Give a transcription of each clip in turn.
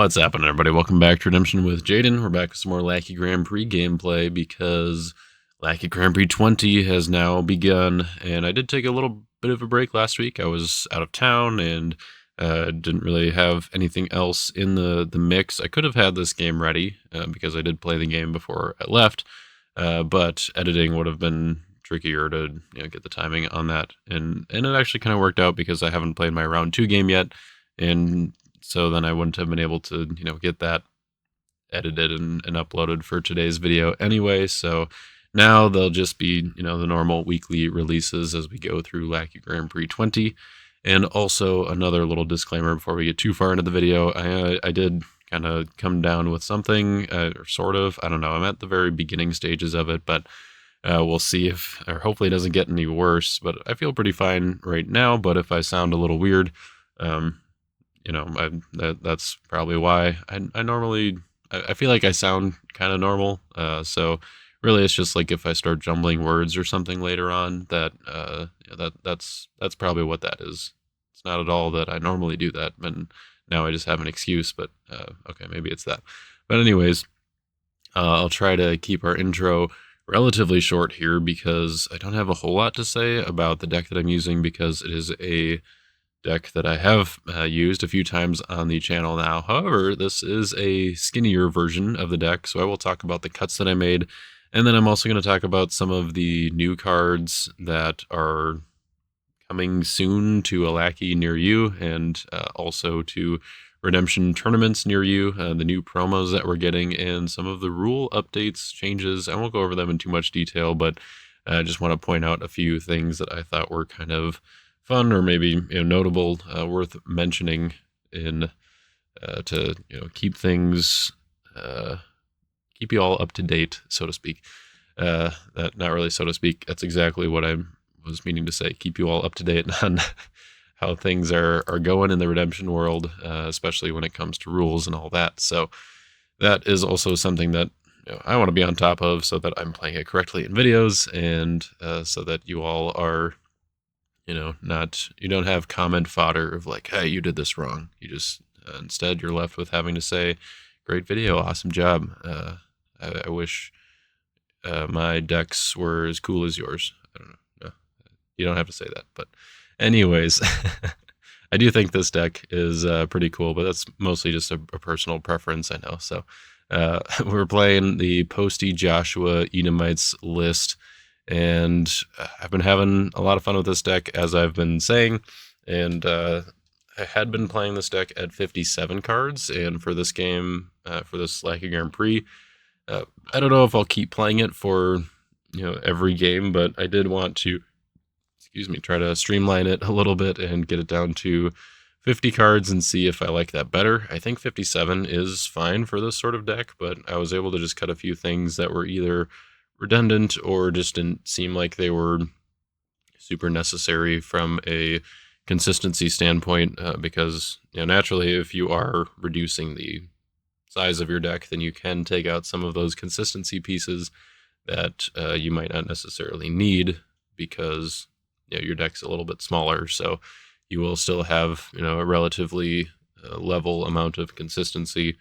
What's happening, everybody? Welcome back to Redemption with Jaden. We're back with some more Lackey Grand Prix gameplay because Lackey Grand Prix 20 has now begun, and I did take a little bit of a break last week. I was out of town and didn't really have anything else in the mix. I could have had this game ready because I did play the game before I left, but editing would have been trickier to get the timing on that, and it actually kind of worked out because I haven't played my round 2 game yet, and so then I wouldn't have been able to, get that edited and uploaded for today's video anyway. So now they'll just be, the normal weekly releases as we go through Lackey Grand Prix 20. And also another little disclaimer before we get too far into the video. I did kind of come down with something, or sort of. I don't know. I'm at the very beginning stages of it, but we'll see if, or hopefully it doesn't get any worse. But I feel pretty fine right now. But if I sound a little weird, that's probably why. I normally, I feel like I sound kind of normal. So really it's just like if I start jumbling words or something later on, that's probably what that is. It's not at all that I normally do that, and now I just have an excuse, but okay, maybe it's that. But anyways, I'll try to keep our intro relatively short here because I don't have a whole lot to say about the deck that I'm using, because it is a deck that I have used a few times on the channel now. However, this is a skinnier version of the deck, so I will talk about the cuts that I made, and then I'm also going to talk about some of the new cards that are coming soon to a Lackey near you, and also to Redemption tournaments near you, the new promos that we're getting, and some of the rule updates, changes. I won't go over them in too much detail, but I just want to point out a few things that I thought were kind of fun, or maybe notable, worth mentioning in to keep things keep you all up to date, so to speak. That not really so to speak. That's exactly what I was meaning to say. Keep you all up to date on how things are going in the Redemption world, especially when it comes to rules and all that. So that is also something that I want to be on top of, so that I'm playing it correctly in videos, and so that you all are you don't have comment fodder of like, hey, you did this wrong. You just, instead you're left with having to say, great video, awesome job. I wish my decks were as cool as yours. I don't know. No, you don't have to say that. But anyways, I do think this deck is pretty cool, but that's mostly just a personal preference, I know. So we're playing the PostE Joshua Edomites list, and I've been having a lot of fun with this deck, as I've been saying, and I had been playing this deck at 57 cards, and for this game, for this Lackey Grand Prix, I don't know if I'll keep playing it for every game, but I did want to, try to streamline it a little bit and get it down to 50 cards and see if I like that better. I think 57 is fine for this sort of deck, but I was able to just cut a few things that were either redundant or just didn't seem like they were super necessary from a consistency standpoint, because naturally, if you are reducing the size of your deck, then you can take out some of those consistency pieces that you might not necessarily need, because your deck's a little bit smaller, so you will still have a relatively level amount of consistency.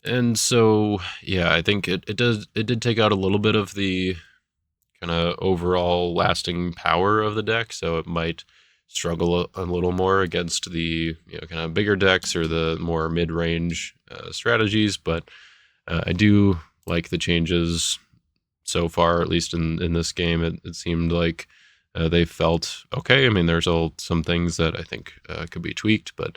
And so, yeah, I think it did take out a little bit of the kind of overall lasting power of the deck, so it might struggle a little more against the kind of bigger decks or the more mid-range strategies. But I do like the changes so far, at least in this game. It seemed like they felt okay. I mean, there's some things that I think could be tweaked, but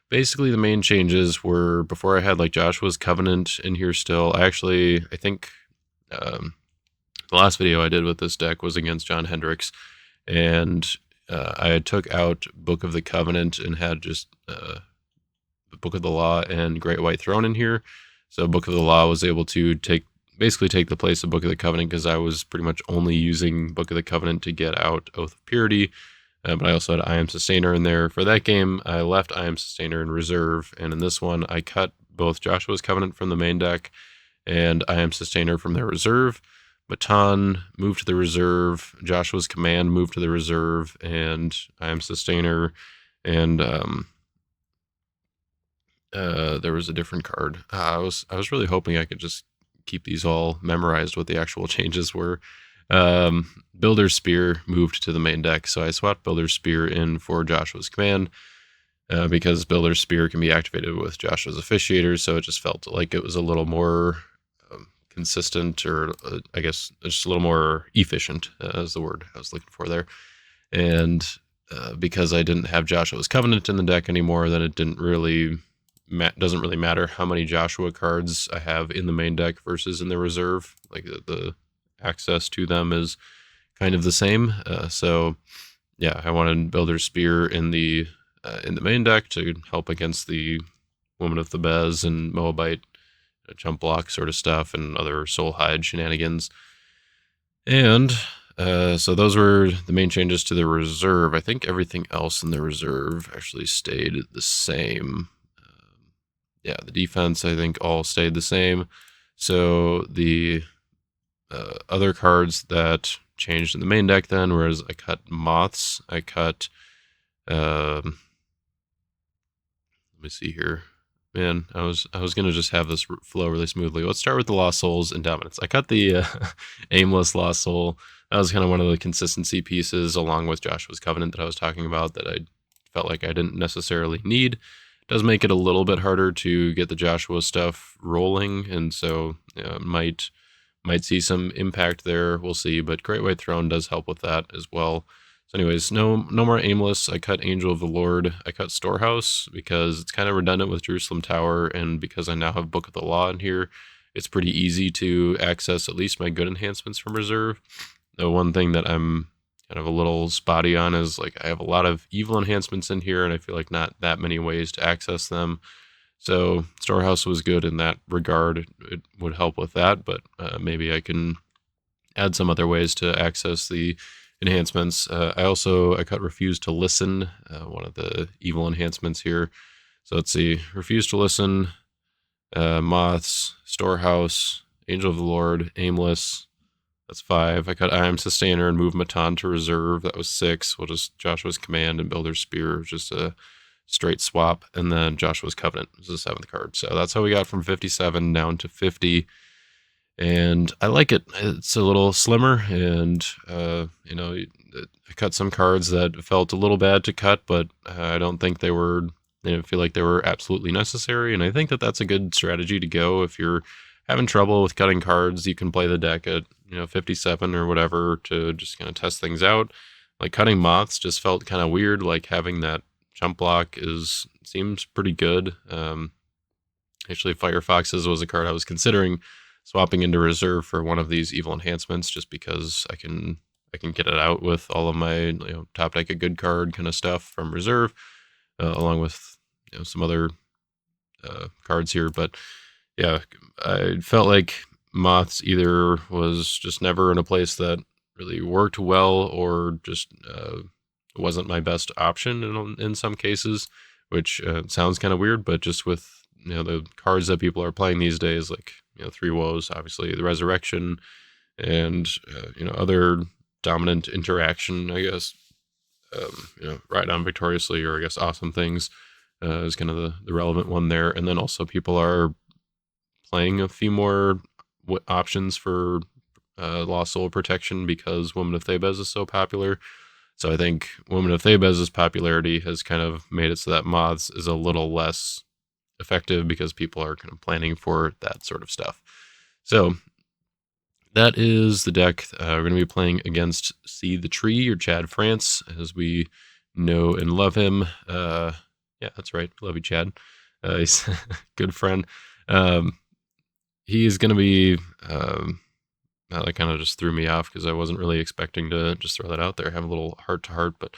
basically, the main changes were, before I had like Joshua's Covenant in here still. I think the last video I did with this deck was against John Hendricks, and I took out Book of the Covenant and had just the Book of the Law and Great White Throne in here. So Book of the Law was able to basically take the place of Book of the Covenant, because I was pretty much only using Book of the Covenant to get out Oath of Purity. But I also had I Am Sustainer in there. For that game, I left I Am Sustainer in reserve, and in this one, I cut both Joshua's Covenant from the main deck and I Am Sustainer from their reserve. Baton moved to the reserve, Joshua's Command moved to the reserve, and I Am Sustainer and there was a different card. I was really hoping I could just keep these all memorized what the actual changes were. Builder's Spear moved to the main deck, so I swapped Builder's Spear in for Joshua's Command because Builder's Spear can be activated with Joshua's Officiator, so it just felt like it was a little more consistent, or I guess just a little more efficient, is the word I was looking for there. And because I didn't have Joshua's Covenant in the deck anymore, then it didn't really doesn't really matter how many Joshua cards I have in the main deck versus in the reserve. Like the access to them is kind of the same. So yeah, I wanted Builder's Spear in the main deck to help against the Woman of Thebes and Moabite jump block sort of stuff and other Soul Hide shenanigans. And so those were the main changes to the reserve. I think everything else in the reserve actually stayed the same. Yeah, the defense, I think, all stayed the same. So the other cards that changed in the main deck then, whereas I cut Moths, I cut... let me see here. Man, I was going to just have this flow really smoothly. Let's start with the Lost Souls and Dominance. I cut the Aimless Lost Soul. That was kind of one of the consistency pieces, along with Joshua's Covenant that I was talking about, that I felt like I didn't necessarily need. It does make it a little bit harder to get the Joshua stuff rolling, and so might see some impact there. We'll see, but Great White Throne does help with that as well. So anyways, no more Aimless. I cut Angel of the Lord. I cut Storehouse because it's kind of redundant with Jerusalem Tower, and because I now have Book of the Law in here, it's pretty easy to access at least my good enhancements from reserve. The one thing that I'm kind of a little spotty on is, like, I have a lot of evil enhancements in here, and I feel like not that many ways to access them. So Storehouse was good in that regard. It would help with that, but maybe I can add some other ways to access the enhancements. I cut Refuse to Listen, one of the evil enhancements here. So let's see, Refuse to Listen, Moths, Storehouse, Angel of the Lord, Aimless. That's 5. I cut I Am Sustainer and move Matan to reserve. That was 6. We'll just Joshua's Command and Builder's Spear, just a straight swap. And then Joshua's Covenant was the 7th card. So that's how we got from 57 down to 50. And I like it. It's a little slimmer, and I cut some cards that felt a little bad to cut, but I don't think they were. I didn't feel like they were absolutely necessary, and I think that that's a good strategy to go. If you're having trouble with cutting cards, you can play the deck at 57 or whatever to just kind of test things out. Like cutting Moths just felt kind of weird. Like having that jump block seems pretty good. Actually, Firefoxes was a card I was considering swapping into reserve for one of these evil enhancements, just because I can get it out with all of my top deck a good card kind of stuff from reserve, along with some other cards here. But yeah, I felt like Moths either was just never in a place that really worked well, or just wasn't my best option in some cases, which sounds kind of weird, but just with the cards that people are playing these days, like 3 Woes, obviously the Resurrection, and other dominant interaction, I guess, Ride On Victoriously, or I guess Awesome Things is kind of the relevant one there. And then also people are playing a few more options for Lost Soul protection because Woman of Thebes is so popular. So I think Woman of Thebes' popularity has kind of made it so that Moths is a little less effective because people are kind of planning for that sort of stuff. So that is the deck. We're going to be playing against CtheTree, or Chad Frantz, as we know and love him. Yeah, that's right. Love you, Chad. He's a good friend. He is going to be... that kind of just threw me off because I wasn't really expecting to just throw that out there. I have a little heart-to-heart, but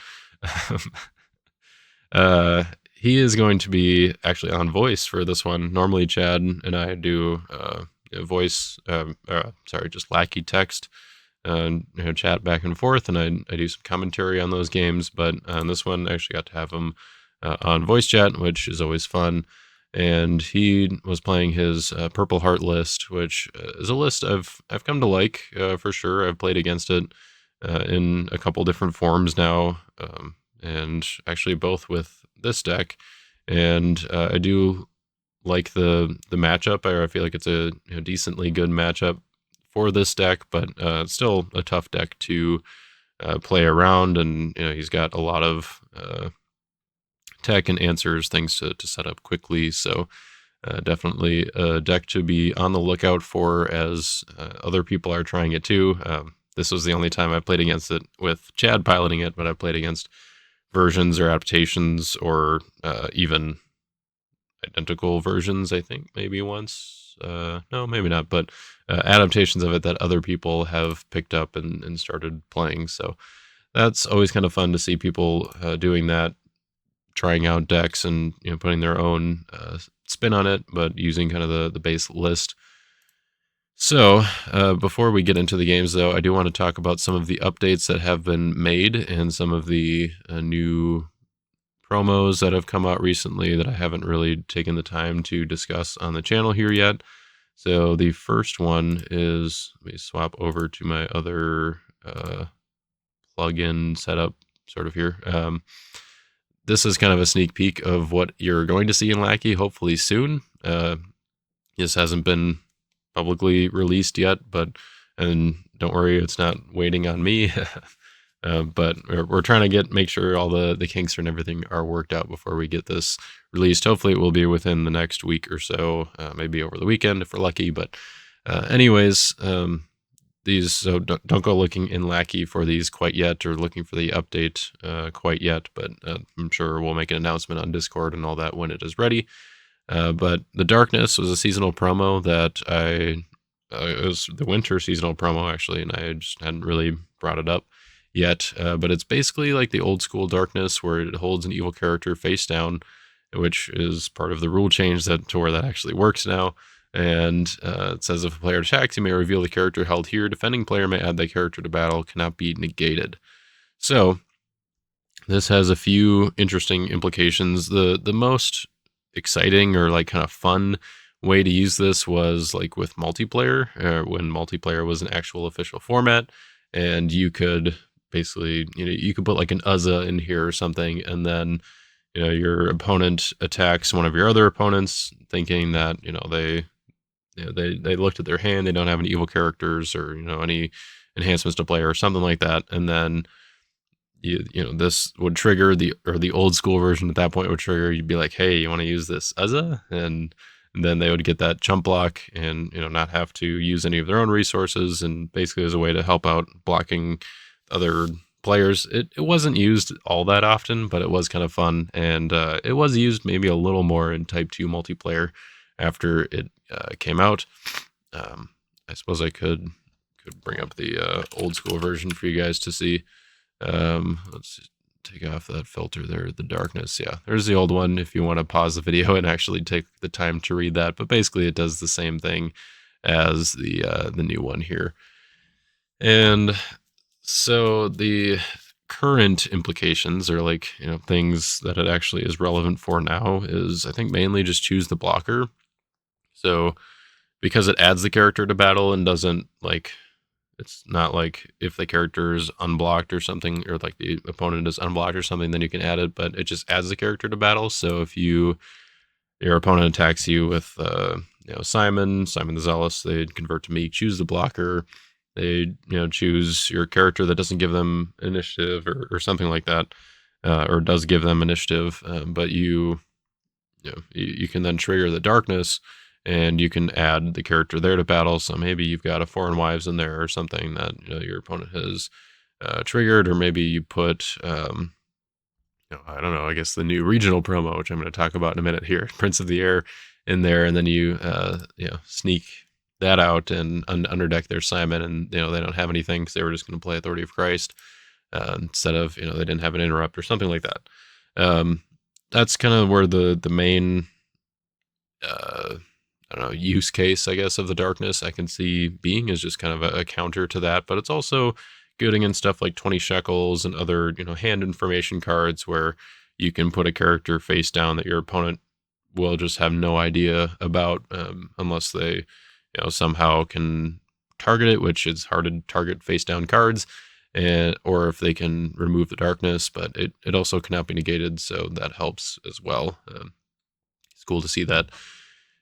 he is going to be actually on voice for this one. Normally, Chad and I do just Lackey text, chat back and forth, and I do some commentary on those games. But on this one, I actually got to have him on voice chat, which is always fun. And he was playing his Purple Heart list, which is a list I've come to like for sure. I've played against it in a couple different forms now, and actually both with this deck. And I do like the matchup. I feel like it's a decently good matchup for this deck, but it's still a tough deck to play around, and he's got a lot of tech and answers, things to set up quickly. So definitely a deck to be on the lookout for as other people are trying it too. This was the only time I played against it with Chad piloting it, but I've played against versions or adaptations or even identical versions, I think maybe once. No, maybe not, but adaptations of it that other people have picked up and started playing. So that's always kind of fun to see people doing that, trying out decks and putting their own spin on it, but using kind of the base list. So before we get into the games, though, I do want to talk about some of the updates that have been made and some of the new promos that have come out recently that I haven't really taken the time to discuss on the channel here yet. So the first one is, let me swap over to my other plugin setup sort of here. This is kind of a sneak peek of what you're going to see in Lackey, hopefully soon. This hasn't been publicly released yet, and don't worry, it's not waiting on me. But we're trying to make sure all the kinks and everything are worked out before we get this released. Hopefully it will be within the next week or so, maybe over the weekend if we're lucky. But anyways, these, so don't go looking in Lackey for these quite yet, or looking for the update quite yet, but I'm sure we'll make an announcement on Discord and all that when it is ready. But the Darkness was a seasonal promo that it was the winter seasonal promo actually, and I just hadn't really brought it up yet. But it's basically like the old school Darkness where it holds an evil character face down, which is part of the rule change to where that actually works now. And it says if a player attacks, you may reveal the character held here. Defending player may add that character to battle, cannot be negated. So this has a few interesting implications. The most exciting or like kind of fun way to use this was like with multiplayer, when multiplayer was an actual official format, and you could basically, you could put like an Uzza in here or something, and then your opponent attacks one of your other opponents, thinking that they looked at their hand, they don't have any evil characters or any enhancements to play or something like that, and then this would trigger the old school version at that point would trigger. You'd be like, hey, you want to use this Uzza, and then they would get that chump block and not have to use any of their own resources, and basically as a way to help out blocking other players. It wasn't used all that often, but it was kind of fun, and it was used maybe a little more in Type 2 multiplayer after it came out. I suppose I could bring up the old school version for you guys to see. Let's take off that filter there, the Darkness. Yeah, there's the old one if you want to pause the video and actually take the time to read that. But basically it does the same thing as the new one here. And so the current implications, or like things that it actually is relevant for now, is I think mainly just choose the blocker. So because it adds the character to battle and doesn't like, it's not like if the character is unblocked or something, or like the opponent is unblocked or something, then you can add it, but it just adds the character to battle. So if your opponent attacks you with Simon the Zealous, they convert to Meek, choose the blocker. They choose your character that doesn't give them initiative or something like that, or does give them initiative, but you can then trigger the Darkness, and you can add the character there to battle. So maybe you've got a Foreign Wives in there or something that your opponent has triggered, or maybe you put I don't know, I guess the new regional promo, which I'm going to talk about in a minute here, Prince of the Air in there, and then you sneak that out and underdeck their Simon, and they don't have anything because they were just going to play Authority of Christ instead of they didn't have an interrupt or something like that. That's kind of where the main I don't know, use case, I guess, of the Darkness I can see being is just kind of a counter to that. But it's also good against stuff like 20 shekels and other, hand information cards where you can put a character face down that your opponent will just have no idea about, unless they, somehow can target it, which is hard to target face down cards, or if they can remove the Darkness, but it also cannot be negated, so that helps as well. It's cool to see that.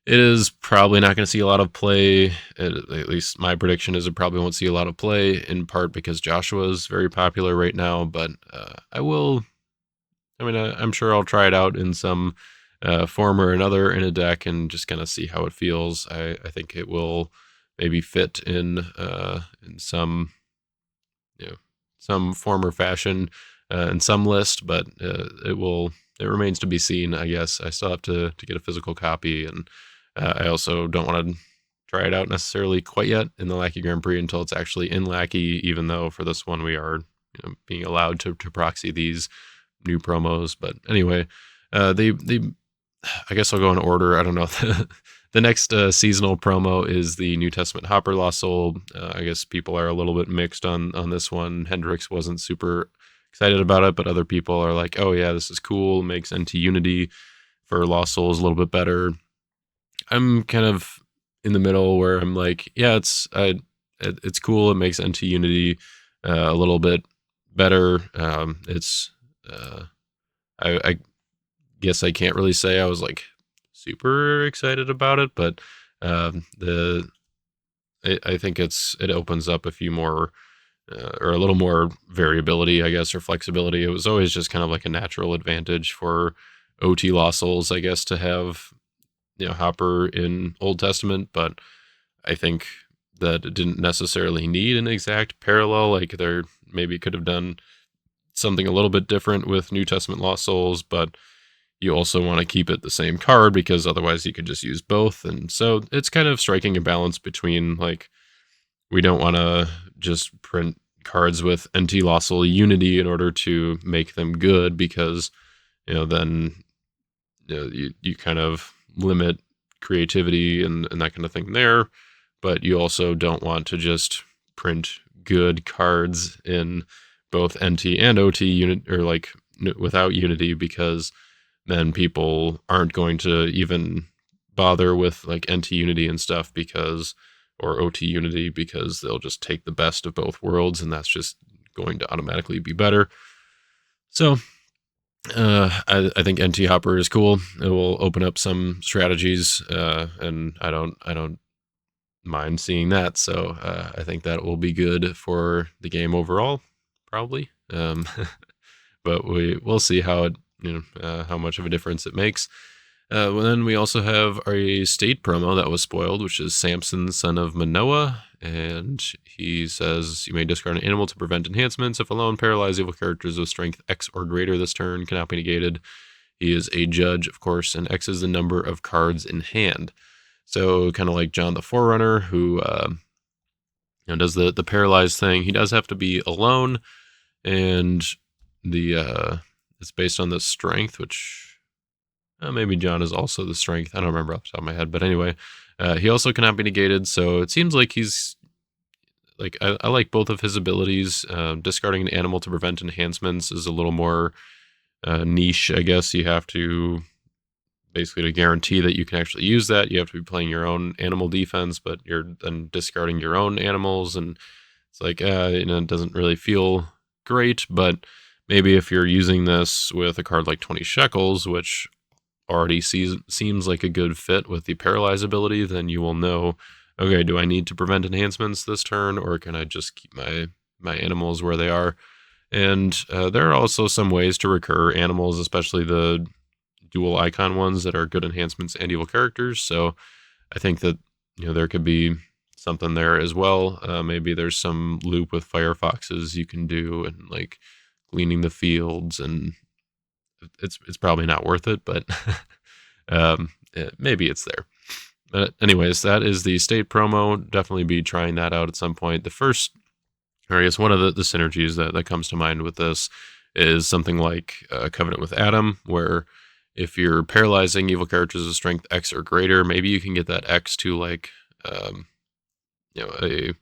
It is probably not going to see a lot of play. At least my prediction is it probably won't see a lot of play, in part because Joshua is very popular right now. But I will. I mean, I'm sure I'll try it out in some form or another in a deck and just kind of see how it feels. I think it will maybe fit in some some form or fashion in some list, but it remains to be seen. I guess I still have to get a physical copy, and I also don't want to try it out necessarily quite yet in the Lackey Grand Prix until it's actually in Lackey. Even though for this one we are being allowed to proxy these new promos. But anyway, they I guess I'll go in order. I don't know. The next seasonal promo is the New Testament Hopper Lost Soul. I guess people are a little bit mixed on this one. Hendrix wasn't super excited about it, but other people are like, oh yeah, this is cool. It makes NT Unity for Lost Souls a little bit better. I'm kind of in the middle where I'm like, yeah, it's cool. It makes NT Unity a little bit better. I guess I can't really say I was like super excited about it, but I think it opens up a few more or a little more variability, I guess, or flexibility. It was always just kind of like a natural advantage for OT Lost Souls, I guess, to have Hopper in Old Testament, but I think that it didn't necessarily need an exact parallel. Like there maybe could have done something a little bit different with New Testament Lost Souls, but you also want to keep it the same card because otherwise you could just use both. And so it's kind of striking a balance between like, we don't want to just print cards with NT Lost Soul Unity in order to make them good because, then you kind of limit creativity and that kind of thing there. But you also don't want to just print good cards in both NT and OT unit or like without Unity because then people aren't going to even bother with like NT Unity and stuff or OT Unity because they'll just take the best of both worlds and that's just going to automatically be better. So I think NT Hopper is cool. It will open up some strategies and I don't mind seeing that. So I think that will be good for the game overall, probably. But we'll see how how much of a difference it makes. Well, then we also have a state promo that was spoiled, which is Samson, son of Manoah. And he says, you may discard an animal to prevent enhancements. If alone, paralyzed evil characters with strength X or greater this turn cannot be negated. He is a judge, of course, and X is the number of cards in hand. So kind of like John the Forerunner, who does the paralyzed thing. He does have to be alone, and it's based on the strength, which maybe John is also the strength. I don't remember off the top of my head, but anyway, he also cannot be negated. So it seems like he's like I like both of his abilities. Discarding an animal to prevent enhancements is a little more niche, I guess. You have to basically to guarantee that you can actually use that. You have to be playing your own animal defense, but you're then discarding your own animals, and it's like it doesn't really feel great, but maybe if you're using this with a card like 20 Shekels, which already seems like a good fit with the Paralyze ability, then you will know, okay, do I need to prevent enhancements this turn, or can I just keep my animals where they are? And there are also some ways to recur animals, especially the dual icon ones that are good enhancements and evil characters. So I think that there could be something there as well. Maybe there's some loop with Firefoxes you can do, and like cleaning the fields, and it's probably not worth it, but maybe it's there. But anyways, that is the state promo. Definitely be trying that out at some point. The first, or I guess one of the synergies that comes to mind with this is something like Covenant with Adam, where if you're paralyzing evil characters of strength X or greater, maybe you can get that X to like a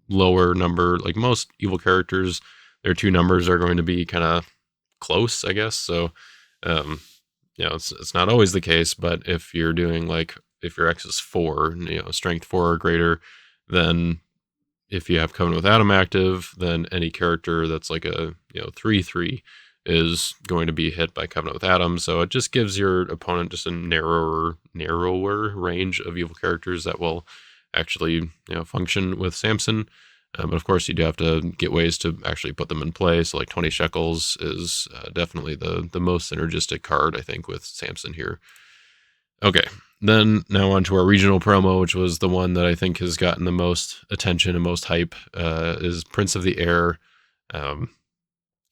lower number. Like most evil characters, their two numbers are going to be kind of close, I guess. So it's not always the case, but if you're doing like if your X is 4, strength 4 or greater, then if you have Covenant with Adam active, then any character that's like a 3/3 is going to be hit by Covenant with Adam. So it just gives your opponent just a narrower range of evil characters that will actually function with Samson. But of course, you do have to get ways to actually put them in play. So like 20 shekels is definitely the most synergistic card, I think, with Samson here. Okay, then now on to our regional promo, which was the one that I think has gotten the most attention and most hype, is Prince of the Air.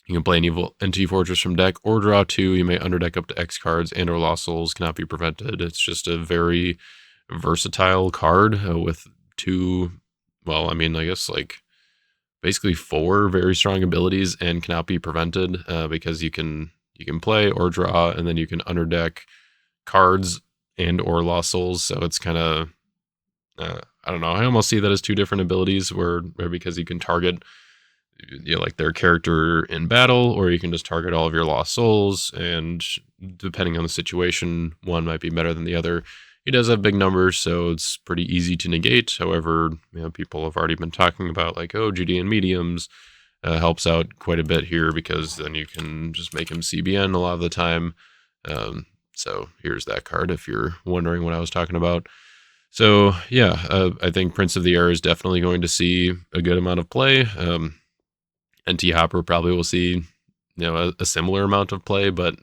You can play an evil entity fortress from deck or draw 2. You may underdeck up to X cards and or lost souls, cannot be prevented. It's just a very versatile card with 2, well, I mean, I guess like basically 4 very strong abilities and cannot be prevented because you can play or draw, and then you can underdeck cards and or lost souls. So it's kind of I don't know. I almost see that as 2 different abilities where because you can target like their character in battle, or you can just target all of your lost souls, and depending on the situation, one might be better than the other. He does have big numbers, so it's pretty easy to negate. However, people have already been talking about like, Judean mediums helps out quite a bit here, because then you can just make him CBN a lot of the time. So here's that card if you're wondering what I was talking about. So yeah, I think Prince of the Air is definitely going to see a good amount of play. NT Hopper probably will see, a similar amount of play, but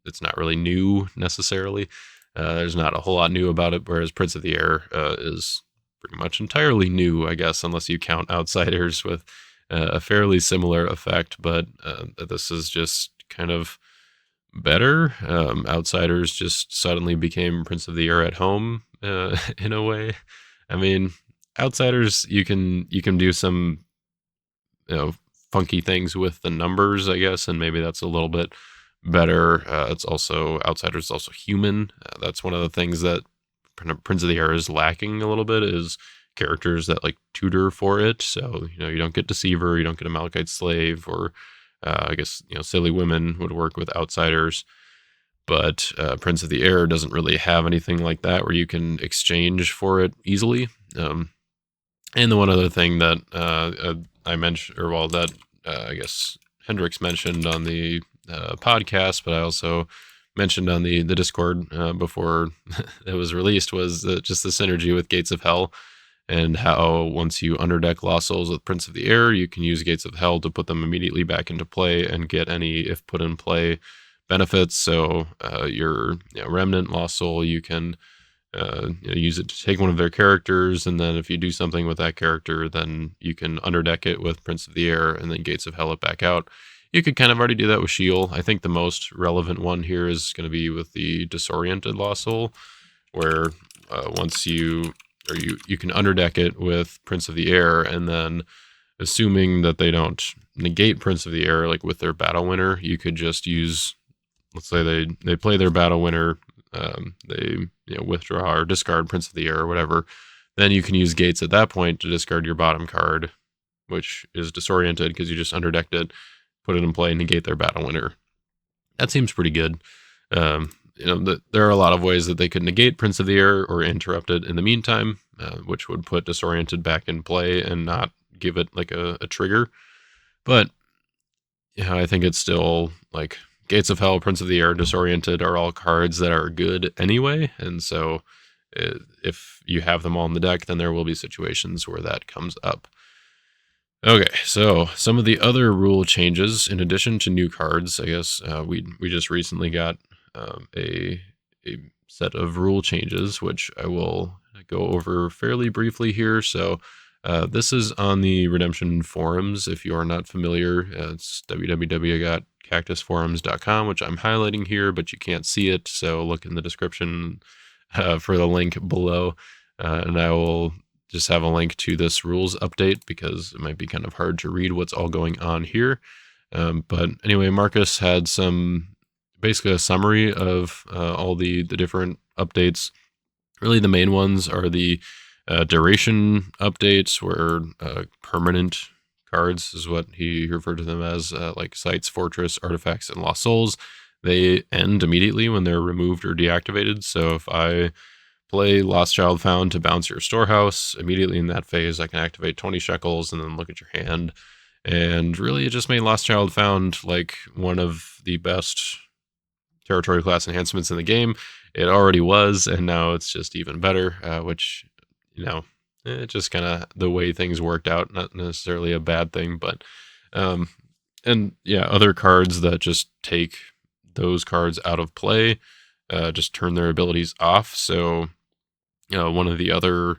it's not really new necessarily. There's not a whole lot new about it, whereas Prince of the Air is pretty much entirely new, I guess, unless you count Outsiders with a fairly similar effect. But this is just kind of better. Outsiders just suddenly became Prince of the Air at home in a way. I mean, Outsiders, you can do some funky things with the numbers, I guess, and maybe that's a little bit better. It's also Outsiders is also human. That's one of the things that Prince of the Air is lacking a little bit, is characters that like tutor for it. So you don't get Deceiver, you don't get a Malachite Slave, or I guess Silly Women would work with Outsiders. But Prince of the Air doesn't really have anything like that where you can exchange for it easily. And the one other thing that I mentioned, or well, that I guess Hendrix mentioned on the podcast, but I also mentioned on the Discord before it was released, was just the synergy with Gates of Hell, and how once you underdeck Lost Souls with Prince of the Air, you can use Gates of Hell to put them immediately back into play and get any if put in play benefits. So your Remnant Lost Soul, you can use it to take one of their characters, and then if you do something with that character, then you can underdeck it with Prince of the Air and then Gates of Hell it back out. You could kind of already do that with Sheol. I think the most relevant one here is going to be with the Disoriented Lost Soul, where once you can underdeck it with Prince of the Air, and then assuming that they don't negate Prince of the Air, like with their Battle Winner, you could just use, let's say they play their Battle Winner, they withdraw or discard Prince of the Air or whatever, then you can use Gates at that point to discard your bottom card, which is Disoriented because you just underdecked it, put it in play, and negate their Battle Winner. That seems pretty good. There are a lot of ways that they could negate Prince of the Air or interrupt it in the meantime, which would put Disoriented back in play and not give it like a trigger. But I think it's still like Gates of Hell, Prince of the Air, Disoriented are all cards that are good anyway. And so if you have them all in the deck, then there will be situations where that comes up. Okay, so some of the other rule changes, in addition to new cards, I guess we just recently got a set of rule changes, which I will go over fairly briefly here. So this is on the Redemption forums. If you are not familiar, it's www.cactusforums.com, which I'm highlighting here, but you can't see it. So look in the description for the link below, and I will just have a link to this rules update because it might be kind of hard to read what's all going on here. But anyway, Marcus had basically a summary of all the different updates. Really, the main ones are the duration updates, where permanent cards is what he referred to them as, like Sites, Fortress, Artifacts, and Lost Souls. They end immediately when they're removed or deactivated. So if I play Lost Child Found to bounce your storehouse, immediately in that phase, I can activate 20 shekels and then look at your hand And really, it just made Lost Child Found like one of the best territory class enhancements in the game. It already was, and now it's just even better, which, you know, it's just kind of the way things worked out. Not necessarily a bad thing, but, and yeah, other cards that just take those cards out of play, just turn their abilities off. So, one of the other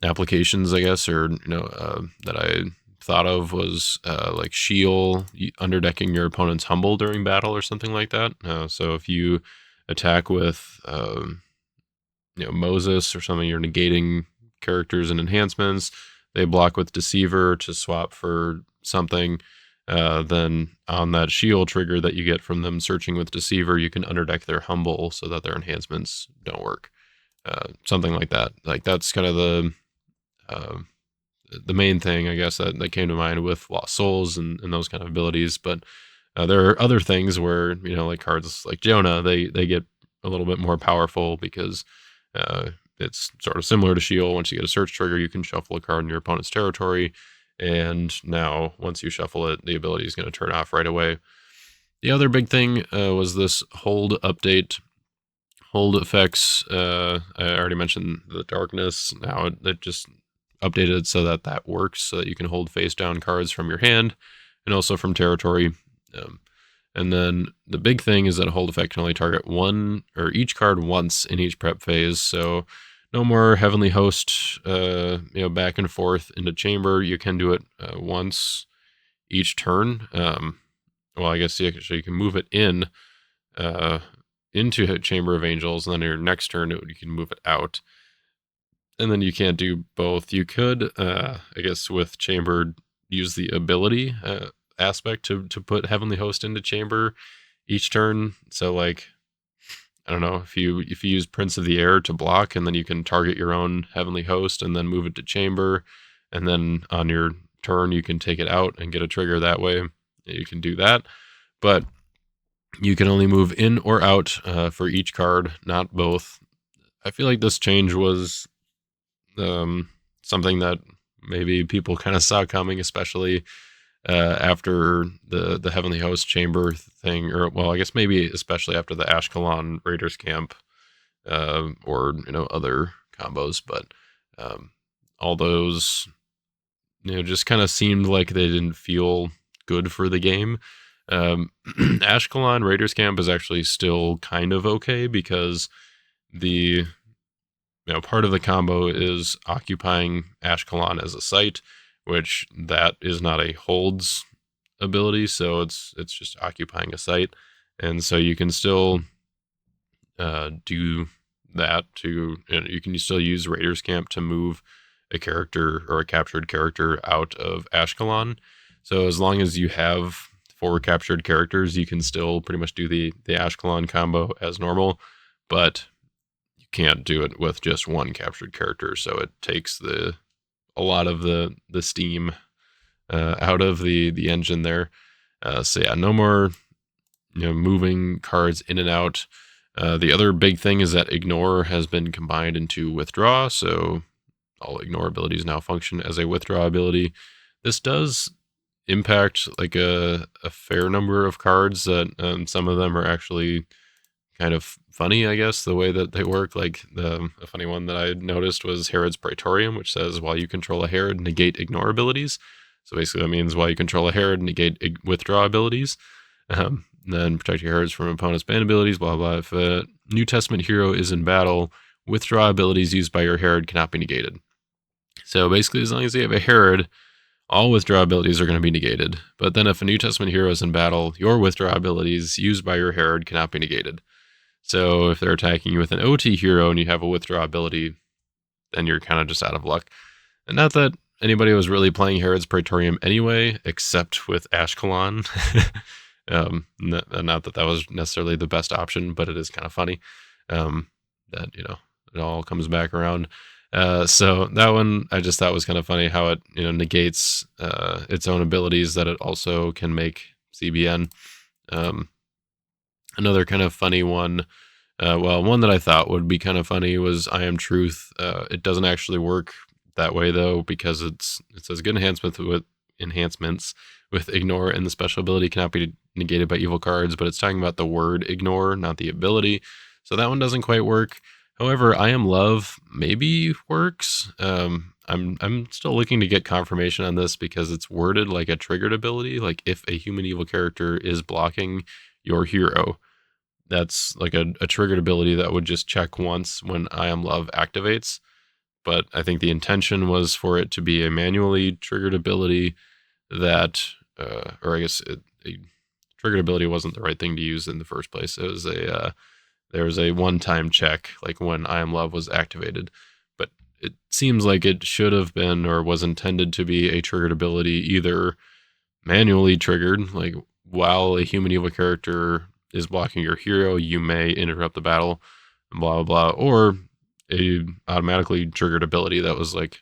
applications, I guess, or, that I thought of was like Shield underdecking your opponent's Humble during battle or something like that. So if you attack with, Moses or something, you're negating characters and enhancements. They block with Deceiver to swap for something. Then on that Shield trigger that you get from them searching with Deceiver, you can underdeck their Humble so that their enhancements don't work. Something like that. Like that's kind of the main thing, I guess, that came to mind with Lost Souls and those kind of abilities. But there are other things where, like cards like Jonah, they get a little bit more powerful because it's sort of similar to Shield. Once you get a search trigger, you can shuffle a card in your opponent's territory. And now, once you shuffle it, the ability is going to turn off right away. The other big thing was this hold update. Hold effects, I already mentioned the darkness. Now it just updated so that works, so that you can hold face down cards from your hand and also from territory. And then the big thing is that a hold effect can only target one or each card once in each prep phase. So no more Heavenly Host, back and forth into chamber. You can do it once each turn. Well, I guess you can move it in into Chamber of Angels, and then your next turn you can move it out. And then you can't do both. You could, I guess, with Chamber, use the ability aspect to put Heavenly Host into Chamber each turn. So, like, I don't know, if you use Prince of the Air to block, and then you can target your own Heavenly Host and then move it to Chamber, and then on your turn you can take it out and get a trigger that way. You can do that, but you can only move in or out for each card, not both. I feel like this change was something that maybe people kind of saw coming, especially after the Heavenly Host Chamber thing, or, well, I guess maybe especially after the Ashkelon Raiders camp, or, other combos. But all those, just kind of seemed like they didn't feel good for the game. Ashkelon Raiders camp is actually still kind of okay, because the part of the combo is occupying Ashkelon as a site, which that is not a holds ability, so it's just occupying a site, and so you can still do that to, you can still use Raiders camp to move a character or a captured character out of Ashkelon. So as long as you have 4 captured characters, you can still pretty much do the Ashkelon combo as normal, but you can't do it with just one captured character. So it takes a lot of the steam out of the engine there. So yeah, no more moving cards in and out. The other big thing is that Ignore has been combined into Withdraw, so all Ignore abilities now function as a Withdraw ability. This does impact like a fair number of cards that some of them are actually kind of funny, I guess, the way that they work. Like a funny one that I noticed was Herod's Praetorium, which says while you control a Herod, negate Ignore abilities. So basically that means while you control a Herod, negate Withdraw abilities. Then protect your Herods from opponent's banned abilities, blah, blah. If a New Testament hero is in battle, Withdraw abilities used by your Herod cannot be negated. So basically, as long as you have a Herod, all Withdraw abilities are going to be negated. But then if a New Testament hero is in battle, your Withdraw abilities used by your Herod cannot be negated. So if they're attacking you with an OT hero and you have a Withdraw ability, then you're kind of just out of luck. And not that anybody was really playing Herod's Praetorium anyway, except with Ashkelon. Not that was necessarily the best option, but it is kind of funny that, it all comes back around. So that one I just thought was kind of funny how it, negates its own abilities that it also can make CBN. Another kind of funny one, one that I thought would be kind of funny was I Am Truth. It doesn't actually work that way though, because it says good enhancement with enhancements with ignore, and the special ability cannot be negated by evil cards, but it's talking about the word ignore, not the ability. So that one doesn't quite work. However, I Am Love maybe works. I'm still looking to get confirmation on this because it's worded like a triggered ability. Like if a human evil character is blocking your hero, that's like a triggered ability that would just check once when I Am Love activates. But I think the intention was for it to be a manually triggered ability that, or I guess a triggered ability wasn't the right thing to use in the first place. It was there was a one-time check, like when I Am Love was activated. But it seems like it should have been or was intended to be a triggered ability, either manually triggered, like while a human evil character is blocking your hero, you may interrupt the battle, blah, blah, blah, or a automatically triggered ability that was like,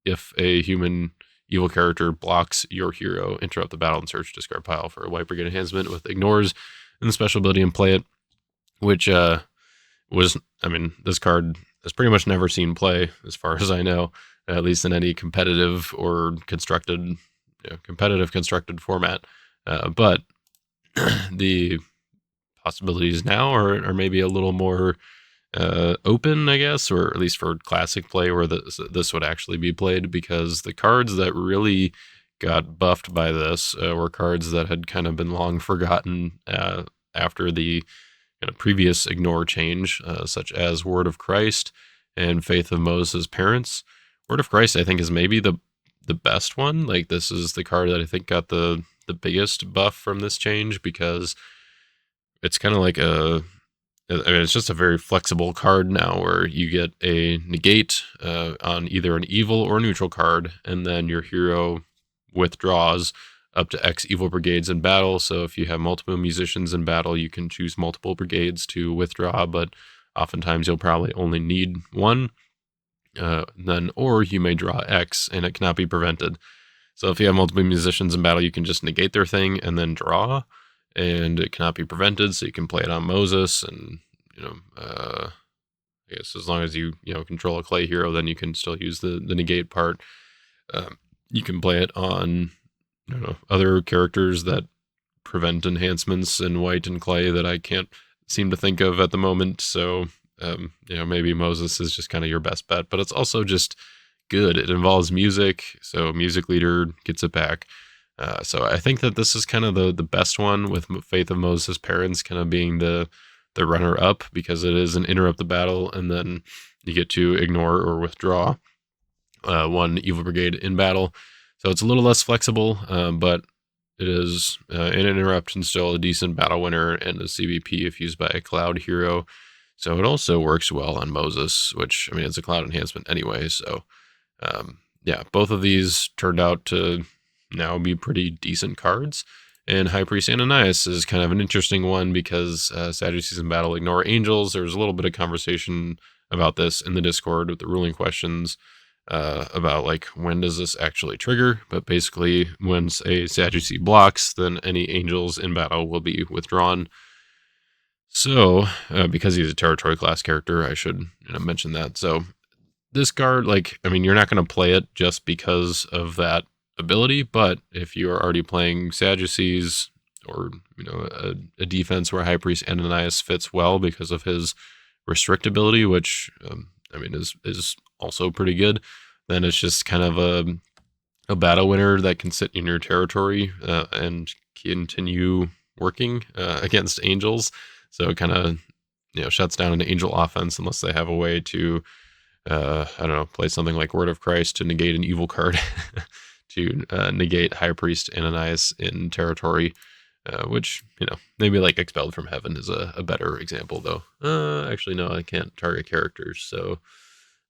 if a human evil character blocks your hero, interrupt the battle and search discard pile for a White Brigade enhancement with ignores and the special ability and play it, which was, I mean, this card has pretty much never seen play as far as I know, at least in any competitive or constructed, competitive constructed format. But the possibilities now are maybe a little more open, I guess, or at least for classic play where this would actually be played, because the cards that really got buffed by this were cards that had kind of been long forgotten after the kind of previous ignore change, such as Word of Christ and Faith of Moses' Parents. Word of Christ, I think, is maybe the best one. Like, this is the card that I think got the biggest buff from this change, because it's kind of like it's just a very flexible card now, where you get a negate on either an evil or neutral card, and then your hero withdraws up to X evil brigades in battle. So if you have multiple musicians in battle, you can choose multiple brigades to withdraw, but oftentimes you'll probably only need one. Or you may draw X, and it cannot be prevented. So if you have multiple musicians in battle, you can just negate their thing and then draw, and it cannot be prevented. So you can play it on Moses, and I guess as long as you control a clay hero, then you can still use the negate part. You can play it on other characters that prevent enhancements in white and clay that I can't seem to think of at the moment. So maybe Moses is just kind of your best bet, but it's also just good. It involves music, so music leader gets it back. So I think that this is kind of the best one, with Faith of Moses' Parents kind of being the runner up, because it is an interrupt the battle, and then you get to ignore or withdraw one evil brigade in battle. So it's a little less flexible, but it is an interrupt and still a decent battle winner and a CBP if used by a cloud hero. So it also works well on Moses, which, I mean, it's a cloud enhancement anyway. So both of these turned out to now be pretty decent cards. And High Priest Ananias is kind of an interesting one, because Sadducees in battle ignore angels. There was a little bit of conversation about this in the Discord with the ruling questions about, like, when does this actually trigger? But basically, once a Sadducee blocks, then any angels in battle will be withdrawn. So, because he's a territory class character, I should mention that. So this card, like, I mean, you're not going to play it just because of that ability, but if you are already playing Sadducees, or a defense where High Priest Ananias fits well because of his restrict ability, which is also pretty good, then it's just kind of a battle winner that can sit in your territory and continue working against angels. So it kind of shuts down an angel offense unless they have a way to play something like Word of Christ to negate an evil card to negate High Priest Ananias in territory, which maybe like Expelled from Heaven is a better example, though. Actually, no, I can't target characters, so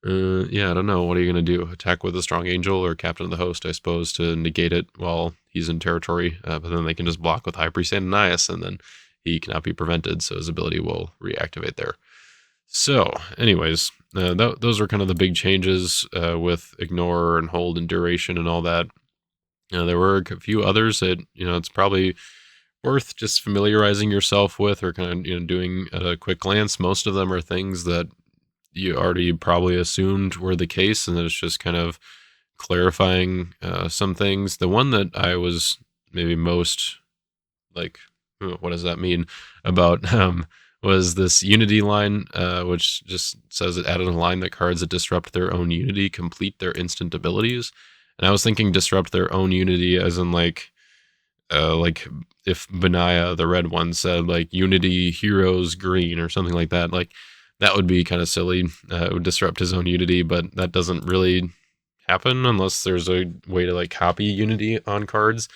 I don't know. What are you going to do? Attack with a strong angel or Captain of the Host, I suppose, to negate it while he's in territory, but then they can just block with High Priest Ananias, and then he cannot be prevented, so his ability will reactivate there. So, anyways, those are kind of the big changes with ignore and hold and duration and all that. There were a few others that it's probably worth just familiarizing yourself with, or kind of doing at a quick glance. Most of them are things that you already probably assumed were the case, and it's just kind of clarifying some things. The one that I was maybe most like, what does that mean about was this unity line, which just says it added a line that cards that disrupt their own unity complete their instant abilities. And I was thinking disrupt their own unity as in like if Benaya, the red one, said like unity heroes green or something like that, like that would be kind of silly. It would disrupt his own unity, but that doesn't really happen unless there's a way to like copy unity on cards.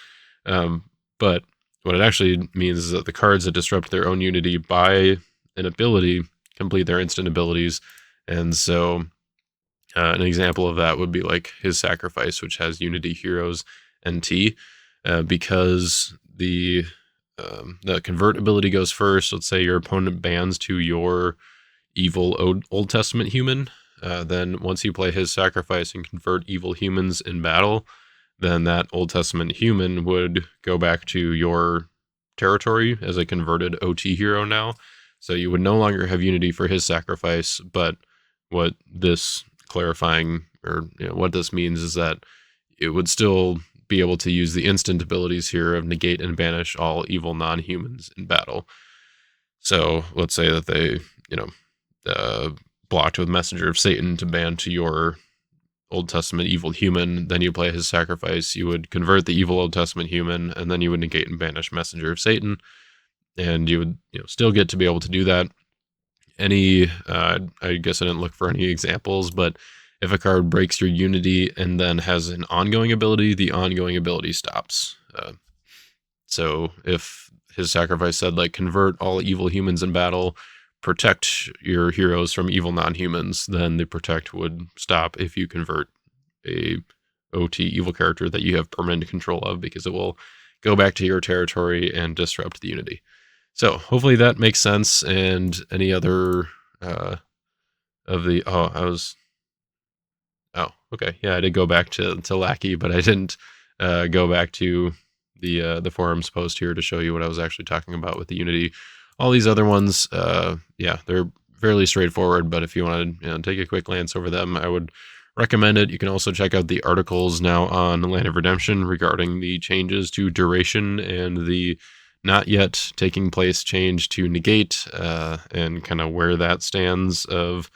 But what it actually means is that the cards that disrupt their own unity by an ability complete their instant abilities. And so an example of that would be like his sacrifice, which has unity heroes NT, because the convert ability goes first. Let's say your opponent bans to your evil Old Testament human. Then once you play his sacrifice and convert evil humans in battle, then that Old Testament human would go back to your territory as a converted OT hero now. So you would no longer have unity for his sacrifice, but what this clarifying, or what this means is that it would still be able to use the instant abilities here of negate and banish all evil non-humans in battle. So let's say that they, blocked with Messenger of Satan to ban to your Old Testament evil human, then you play his sacrifice, you would convert the evil Old Testament human, and then you would negate and banish Messenger of Satan, and you would still get to be able to do that. Any, I guess I didn't look for any examples, but if a card breaks your unity and then has an ongoing ability, the ongoing ability stops. So if his sacrifice said like convert all evil humans in battle, protect your heroes from evil non-humans, then the protect would stop if you convert a OT evil character that you have permanent control of, because it will go back to your territory and disrupt the unity. So hopefully that makes sense. And any other of the okay, yeah, I did go back to Lackey, but I didn't go back to the forums post here to show you what I was actually talking about with the unity. All these other ones, they're fairly straightforward, but if you want to take a quick glance over them, I would recommend it. You can also check out the articles now on Land of Redemption regarding the changes to duration and the not yet taking place change to negate, and kind of where that stands of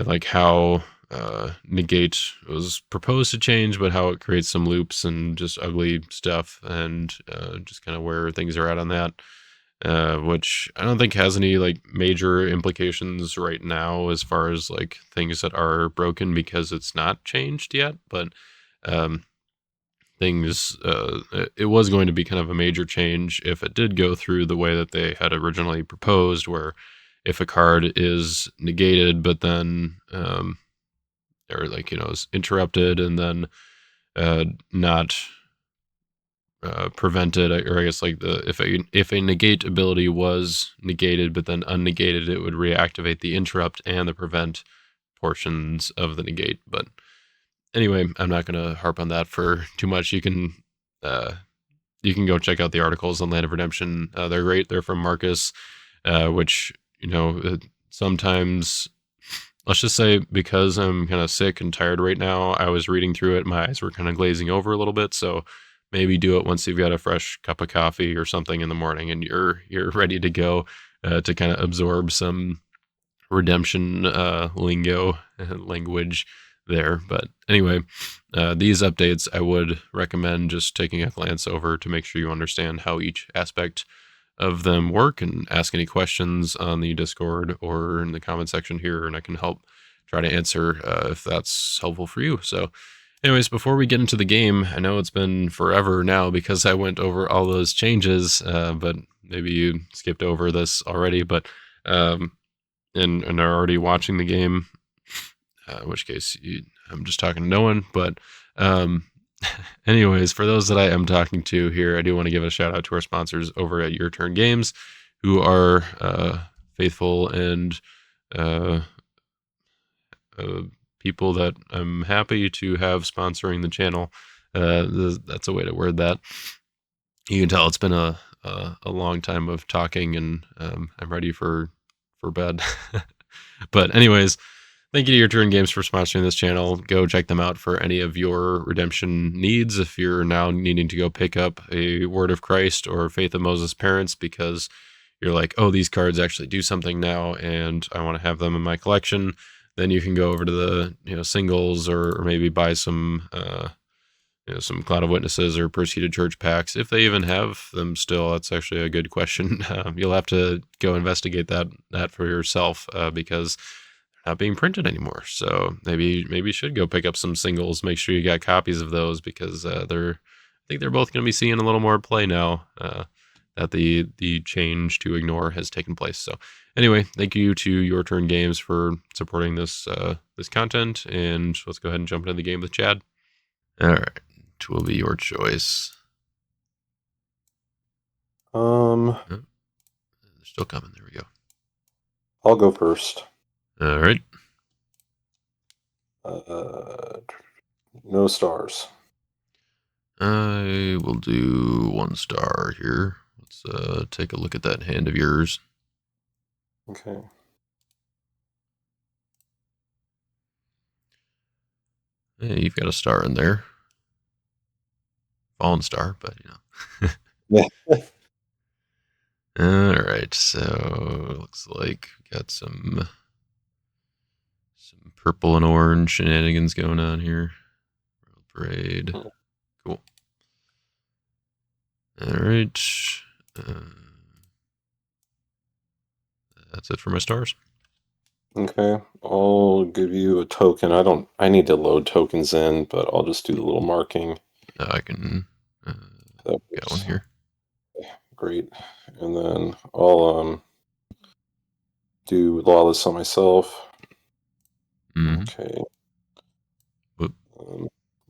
like how negate was proposed to change, but how it creates some loops and just ugly stuff, and just kind of where things are at on that. Which I don't think has any like major implications right now as far as like things that are broken because it's not changed yet, but things it was going to be kind of a major change if it did go through the way that they had originally proposed, where if a card is negated but then or like is interrupted and then not prevented, or I guess like if a negate ability was negated but then unnegated, it would reactivate the interrupt and the prevent portions of the negate. But anyway, I'm not going to harp on that for too much. You can go check out the articles on Land of Redemption. They're great. They're from Marcus, which sometimes, let's just say, because I'm kind of sick and tired right now, I was reading through it, my eyes were kind of glazing over a little bit. So maybe do it once you've got a fresh cup of coffee or something in the morning and you're ready to go, to kind of absorb some redemption lingo and language there. But anyway, these updates I would recommend just taking a glance over to make sure you understand how each aspect of them work, and ask any questions on the Discord or in the comment section here, and I can help try to answer if that's helpful for you. So anyways, before we get into the game, I know it's been forever now because I went over all those changes, but maybe you skipped over this already, but and are already watching the game, in which case I'm just talking to no one. But anyways, for those that I am talking to here, I do want to give a shout out to our sponsors over at Your Turn Games, who are faithful and people that I'm happy to have sponsoring the channel. That's a way to word that. You can tell it's been a long time of talking, and I'm ready for bed. But anyways, Thank you to Your Turn Games for sponsoring this channel. Go check them out for any of your redemption needs if you're now needing to go pick up a Word of Christ or Faith of Moses Parents because you're like, oh, these cards actually do something now and I want to have them in my collection. Then you can go over to the singles or maybe buy some some Cloud of Witnesses or Persecuted Church packs, if they even have them still. That's actually a good question. You'll have to go investigate that for yourself because they're not being printed anymore. So maybe you should go pick up some singles. Make sure you got copies of those because I think they're both going to be seeing a little more play now that the change to ignore has taken place. So anyway, thank you to Your Turn Games for supporting this content, and let's go ahead and jump into the game with Chad. All right. Which will be your choice? Oh, they're still coming. There we go. I'll go first. All right. No stars. I will do 1 star here. Let's take a look at that hand of yours. Okay. Hey, you've got a star in there. Fallen star, but Yeah. All right, so looks like we got some purple and orange shenanigans going on here. World Parade. Cool. All right. That's it for my stars. Okay. I'll give you a token. I need to load tokens in, but I'll just do the little marking. I can get one here. Great. And then I'll do Lawless on myself. Mm-hmm. Okay.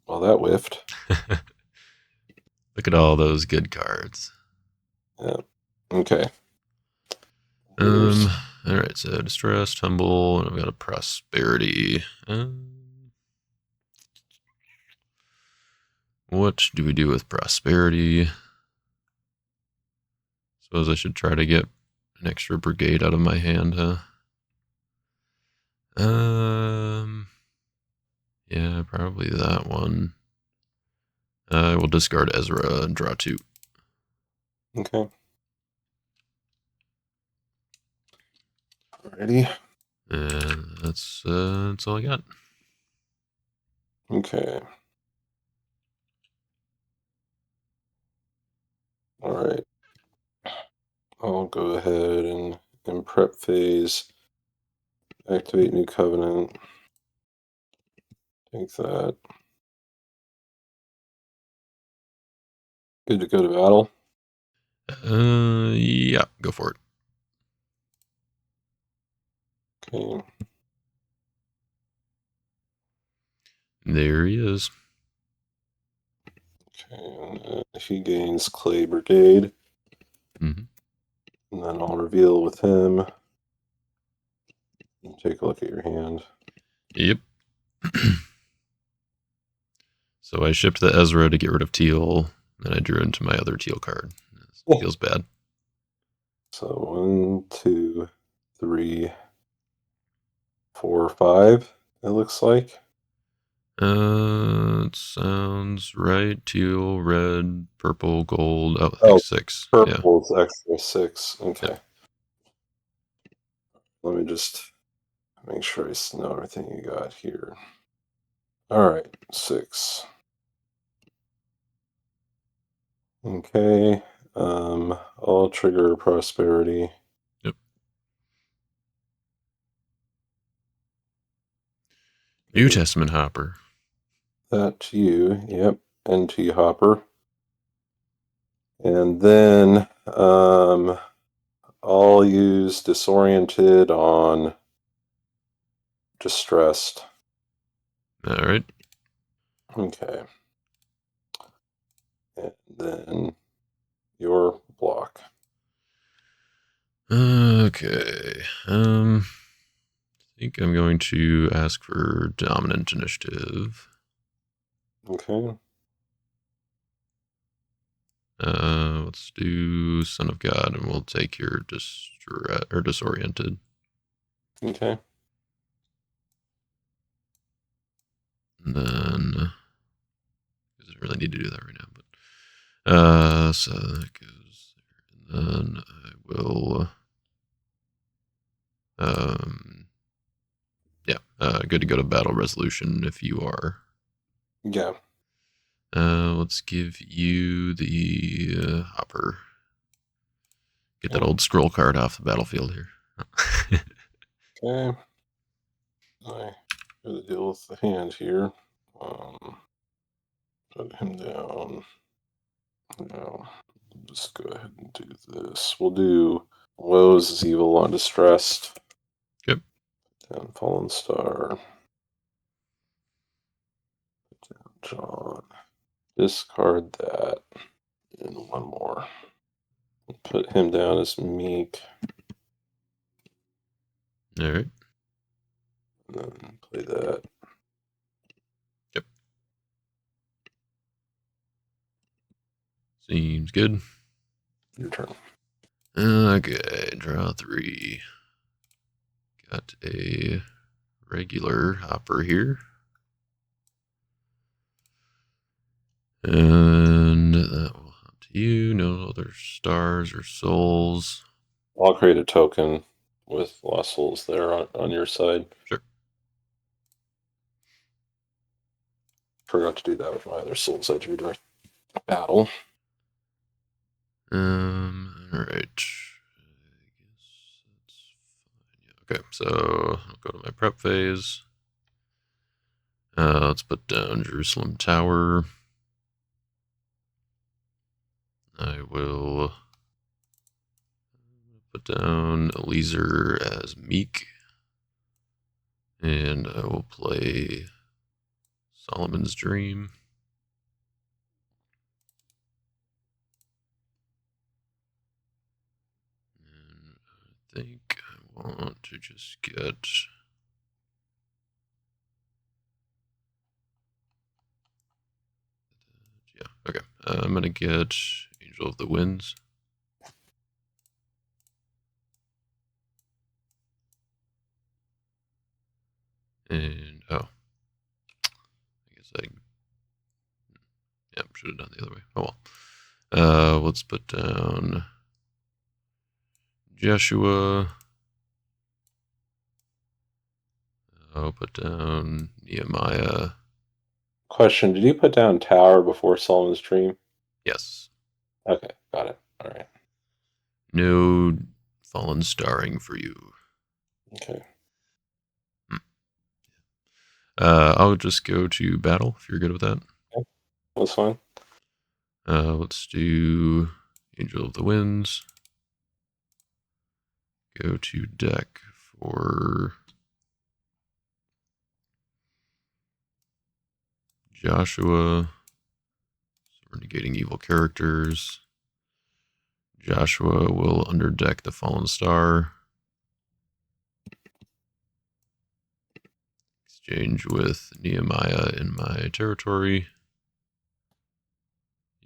Well, that whiffed. Look at all those good cards. Yeah. Okay. All right, so Distress, Tumble, and I've got a Prosperity. What do we do with Prosperity? Suppose I should try to get an extra Brigade out of my hand, huh? Yeah, probably that one. I will discard Ezra and draw 2. Okay. Alrighty. And that's all I got. Okay. All right. I'll go ahead and in prep phase, activate new covenant. Take that. Good to go to battle. Yeah, go for it. Okay. There he is. Okay, and he gains Clay Brigade. Mm-hmm. And then I'll reveal with him. Take a look at your hand. Yep. So I shipped the Ezra to get rid of teal, and I drew into my other teal card. It feels bad. So 1, 2, 3, 4, 5, it looks like. It sounds right. Teal, red, purple, gold. Oh, 6. Purple is extra 6. Okay. Yeah. Let me just make sure I know everything you got here. All right, 6. Okay. I'll trigger Prosperity. Yep. New Testament Hopper. That to you. Yep. NT Hopper. And then I'll use Disoriented on Distressed. All right. Okay. And then your block. Okay. I think I'm going to ask for Dominant Initiative. Okay. Let's do Son of God, and we'll take your Disoriented. Okay. And then doesn't really need to do that right now, but so that goes there. And then I will good to go to battle resolution if you are. Yeah. Let's give you the hopper. Get that old scroll card off the battlefield here. Okay. I gotta deal with the hand here. Put him down. Now, just go ahead and do this. We'll do Woes is Evil on Distressed. Yep. Down Fallen Star. Down John. Discard that. And one more. Put him down as Meek. All right. And then play that. Yep. Seems good. Your turn. Okay, draw 3. Got a regular hopper here. And that will hop to you. No other stars or souls. I'll create a token with Lost Souls there on your side. Sure. Forgot to do that with my other souls I drew during battle. All right. I guess that's fine. Yeah, okay, so I'll go to my prep phase. Let's put down Jerusalem Tower. I will put down Eliezer as Meek. And I will play Solomon's Dream. And I think I want to just get... Yeah, okay. I'm going to get Angel of the Winds. And, I guess should have done the other way. Oh well. Let's put down Joshua. I'll put down Nehemiah. Question, did you put down Tower before Solomon's Dream? Yes. Okay, got it. All right. No fallen starring for you. Okay. I'll just go to battle if you're good with that. Okay. That's fine. Let's do Angel of the Winds. Go to deck for Joshua. So we're negating evil characters. Joshua will underdeck the Fallen Star. Exchange with Nehemiah in my territory.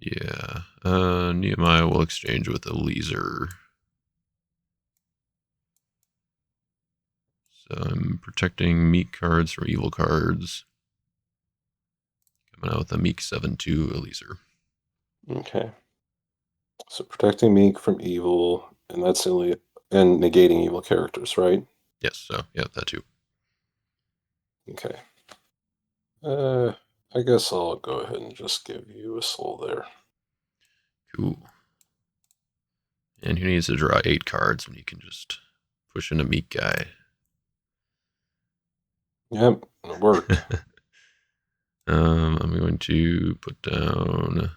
Yeah. Nehemiah will exchange with Eliezer. So I'm protecting Meek cards from evil cards. Coming out with a Meek 7/2 Eliezer. Okay. So protecting Meek from evil, and that's only and negating evil characters, right? Yes, so yeah, that too. Okay. I guess I'll go ahead and just give you a soul there. Cool. And who needs to draw 8 cards when you can just push in a Meek guy? Yep, it worked. I'm going to put down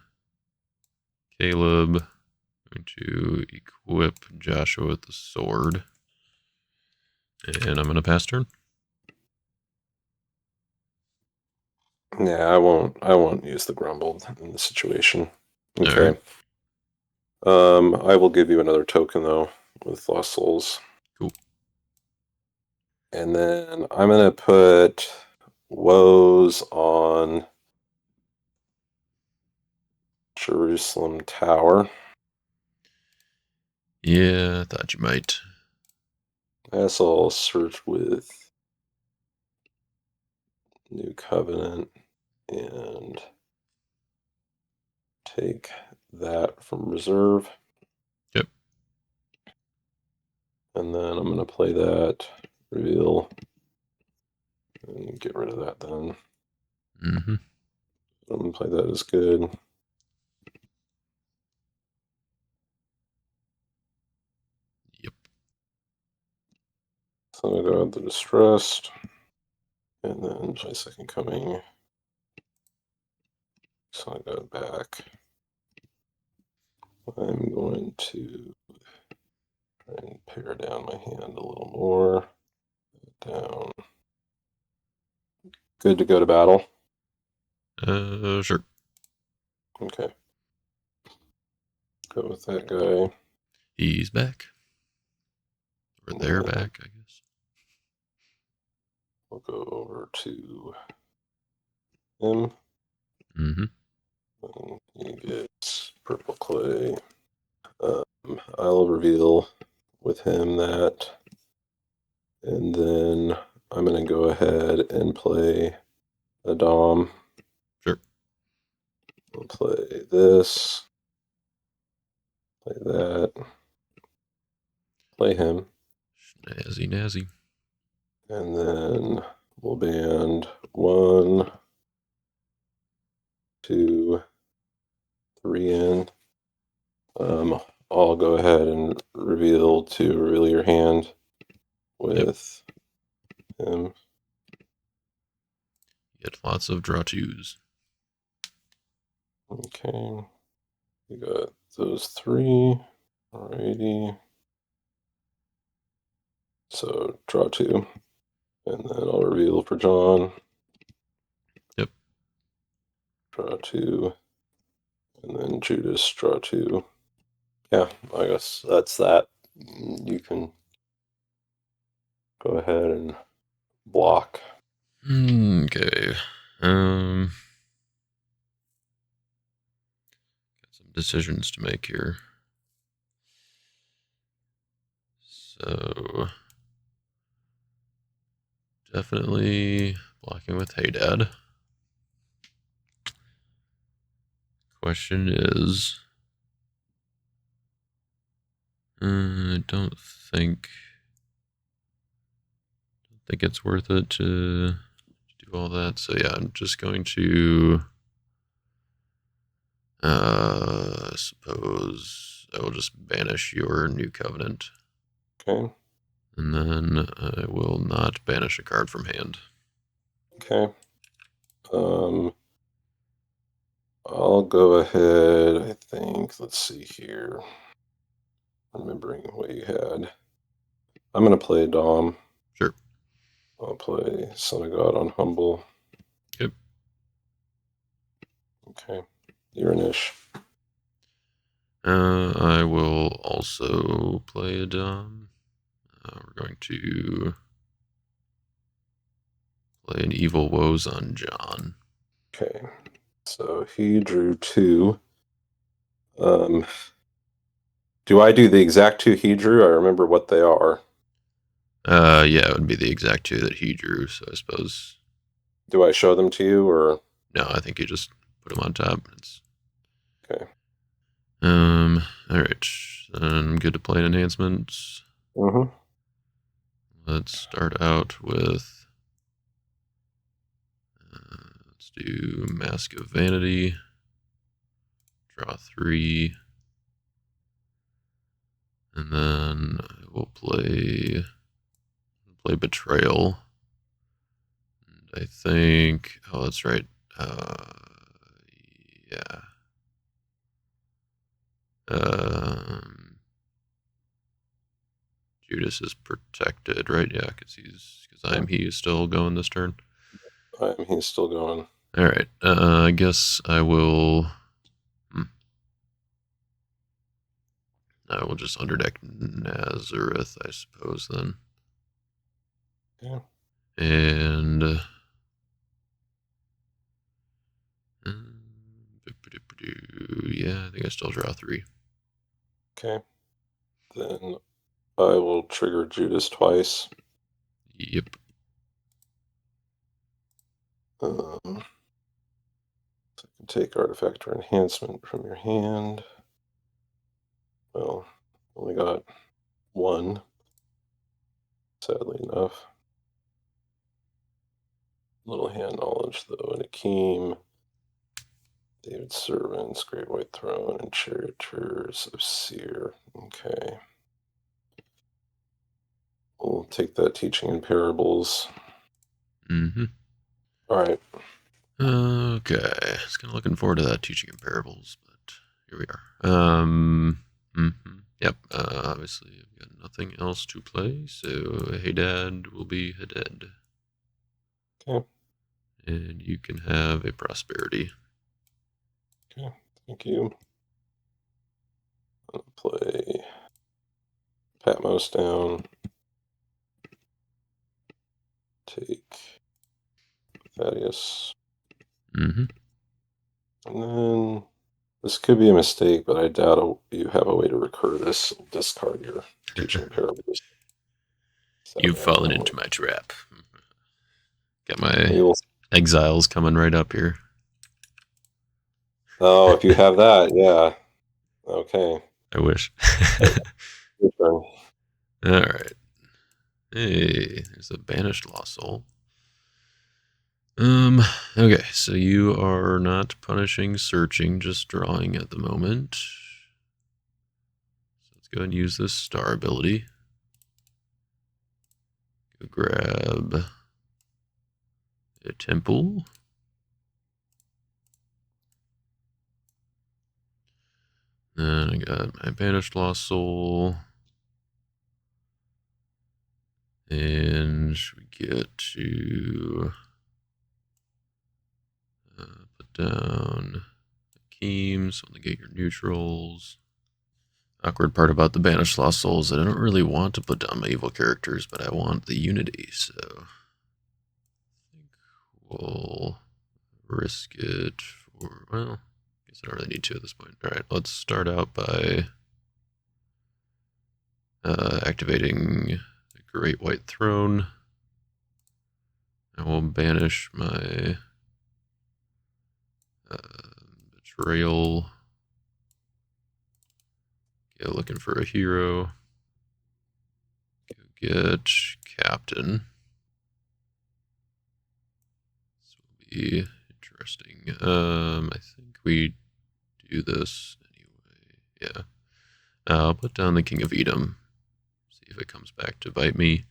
Caleb. I'm going to equip Joshua with the sword. And I'm going to pass turn. Yeah, I won't use the grumbled in the situation. Okay. Right. I will give you another token though with Lost Souls. Cool. And then I'm gonna put Woes on Jerusalem Tower. Yeah, I thought you might. I guess I'll search with New Covenant, and take that from reserve. Yep. And then I'm going to play that, reveal, and get rid of that then. Mm-hmm. I'm going to play that as good. Yep. So I got the Distressed, and then play Second Coming. So I got it back. I'm going to try and pare down my hand a little more. Down. Good to go to battle. Sure. Okay. Go with that guy. He's back. Or they're back, I guess. We'll go over to him. Mm-hmm. And he gets purple clay. I'll reveal with him that. And then I'm going to go ahead and play a Dom. Sure. I'll play this. Play that. Play him. Snazzy Nazzy. And then we'll band 1, 2, 3 in. I'll go ahead and reveal your hand with him. Get lots of draw twos. Okay. We got those 3. Alrighty. So draw 2. And then I'll reveal for John. Yep. Draw 2. And then Judas, draw 2. Yeah, I guess that's that. You can go ahead and block. Okay. Got some decisions to make here. So definitely blocking with Hey Dad. Question is, I don't think it's worth it to do all that. So yeah, I'm just going to I suppose I will just banish your new covenant. Okay. And then I will not banish a card from hand. Okay. I'll go ahead, I think. Let's see here. Remembering what you had. I'm going to play Dom. Sure. I'll play Son of God on Humble. Yep. Okay. You're an ish. I will also play a Dom. We're going to play an Evil Woes on John. Okay. So he drew 2. Do I do the exact 2 he drew? I remember what they are. Yeah, it would be the exact 2 that he drew, so I suppose. Do I show them to you, or? No, I think you just put them on top. Okay. All right. I'm good to play an enhancement. Mm-hmm. Let's start out with. Let's do Mask of Vanity. Draw 3. And then I will play Betrayal. And I think. Oh, that's right. Yeah. Judas is protected, right? Yeah, because he is still going this turn. He's still going. All right. I guess I will. I will just underdeck Nazareth, I suppose, then. Yeah. And yeah, I think I still draw 3. Okay. Then I will trigger Judas twice. Yep. So you can take artifact or enhancement from your hand. Well, only got one, sadly enough. Little hand knowledge, though, and Akeem, David's Servants, Great White Throne, and Charioteers of Seer. Okay. We'll take that teaching in parables. Mm-hmm. All right. Okay. I was kind of looking forward to that teaching in parables, but here we are. Yep. Obviously, I've got nothing else to play, so Hey Dad will be Hadad. Okay. And you can have a prosperity. Okay. Thank you. I'll play Patmos down. Take Thaddeus. Mm-hmm. And then this could be a mistake, but I doubt you have a way to recur this. Discard your teaching parables. You've Sadly, I don't fallen know. into my trap. Got my We will. exiles coming right up here. Oh, if you have that, yeah. Okay. I wish. Your turn. All right. Hey, there's a banished lost soul. Okay, so you are not punishing, searching, just drawing at the moment. So let's go ahead and use this star ability. Go grab a temple. Then I got my banished lost soul. And we get to put down Akeem, so to get your neutrals. Awkward part about the banished lost souls that I don't really want to put down my evil characters, but I want the unity, so I think we'll risk it for, well, I guess I don't really need to at this point. All right, let's start out by activating the Great White Throne. I will banish my betrayal. Go looking for a hero. Go get Captain. This will be interesting. I think we do this anyway. Yeah. I'll put down the King of Edom. See if it comes back to bite me.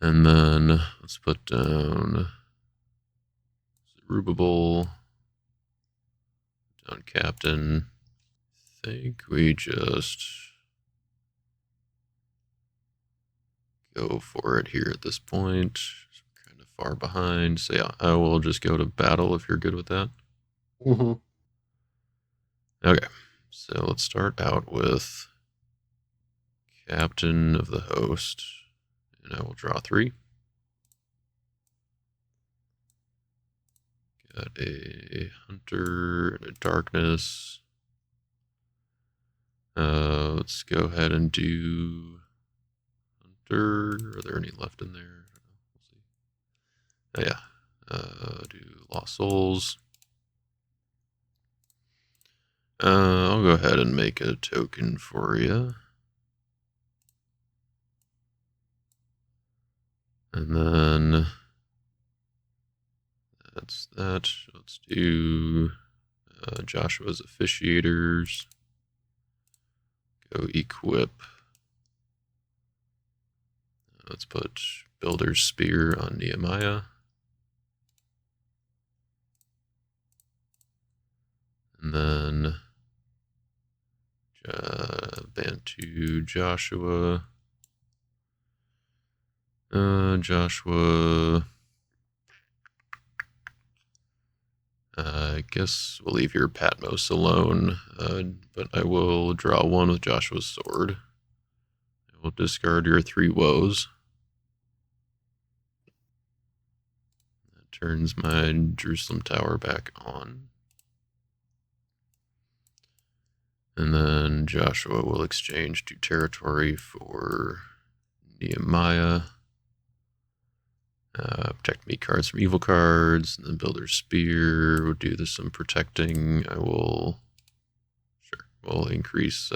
And then let's put down Zerubbabel. Down Captain. I think we just go for it here at this point. So we're kind of far behind. So yeah, I will just go to battle if you're good with that. Mm-hmm. Okay, so let's start out with Captain of the Host. And I will draw 3. Got a Hunter and a Darkness. Let's go ahead and do Hunter. Are there any left in there? We'll see. Oh yeah. Do Lost Souls. I'll go ahead and make a token for you. And then that's that. Let's do Joshua's Officiators. Go equip. Let's put Builder's Spear on Nehemiah. And then Bantu Joshua. Joshua. I guess we'll leave your Patmos alone, but I will draw 1 with Joshua's sword. I will discard your 3 woes. That turns my Jerusalem Tower back on. And then Joshua will exchange 2 territory for Nehemiah. Protect me cards from evil cards, and then Builder's Spear will do this some protecting. We'll increase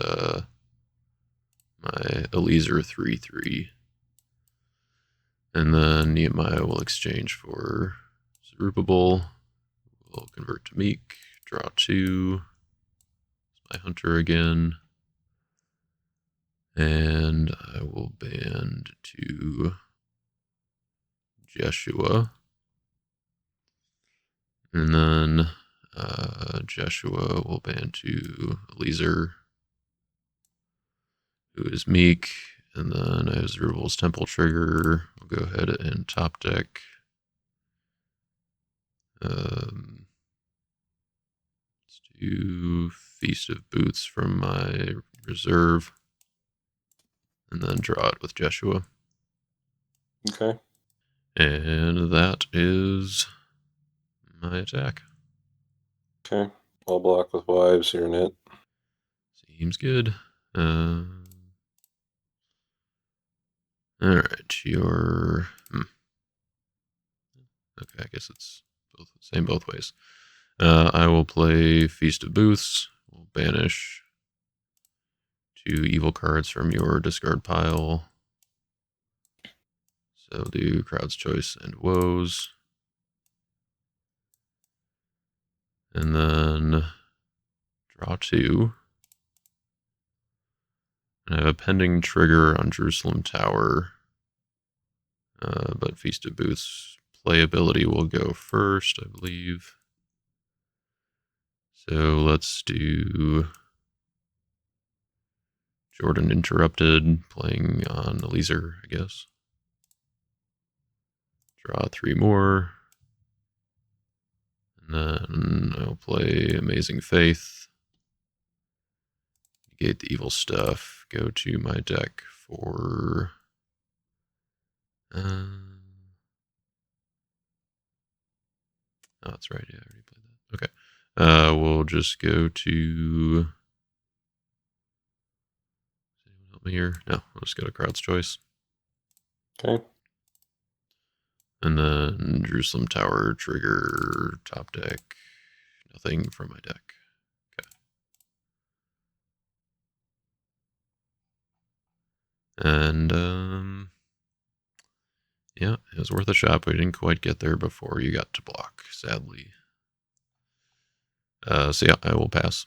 my Eliezer 3/3. And then Nehemiah will exchange for Zerubbabel. We'll convert to Meek, draw 2. My Hunter again. And I will band to Jeshua. And then Jeshua will band to Eliezer, who is Meek. And then I have Zerubbabel's Temple Trigger. I'll go ahead and top deck. Let's do Feast of Boots from my reserve. And then draw it with Jeshua. Okay. And that is my attack. Okay. I'll block with Wives here in it. Seems good. Alright, your... Okay, I guess it's same both ways. I will play Feast of Booths. We'll banish 2 evil cards from your discard pile. So do Crowd's Choice and Woes. And then draw 2. And I have a pending trigger on Jerusalem Tower. But Feast of Booths playability will go first, I believe. So let's do Jordan Interrupted, playing on Eliezer, I guess. Draw 3 more. And then I'll play Amazing Faith. Negate the evil stuff. Go to my deck for... oh, that's right. Yeah, I already played that. Okay. We'll just go to... Does anyone help me here? No, we'll just go to Crowd's Choice. Okay. And then Jerusalem Tower, trigger, top deck. Nothing from my deck. Okay. And, yeah, it was worth a shot, but we didn't quite get there before you got to block, sadly. So yeah, I will pass.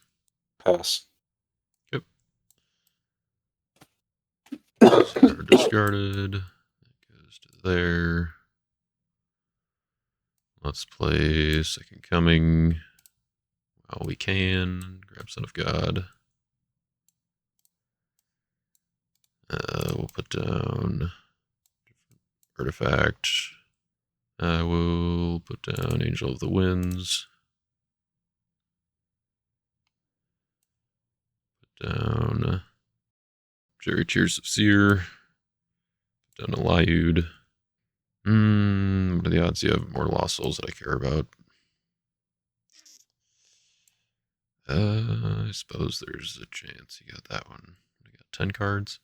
Pass. Yep. Card discarded. That goes to there. Let's play Second Coming while we can. Grab Son of God. We'll put down Artifact. I will put down Angel of the Winds. Put down Jerry Tears of Seer. Put down Eliud. What are the odds you have more Lost Souls that I care about? I suppose there's a chance you got that one. We got 10 cards.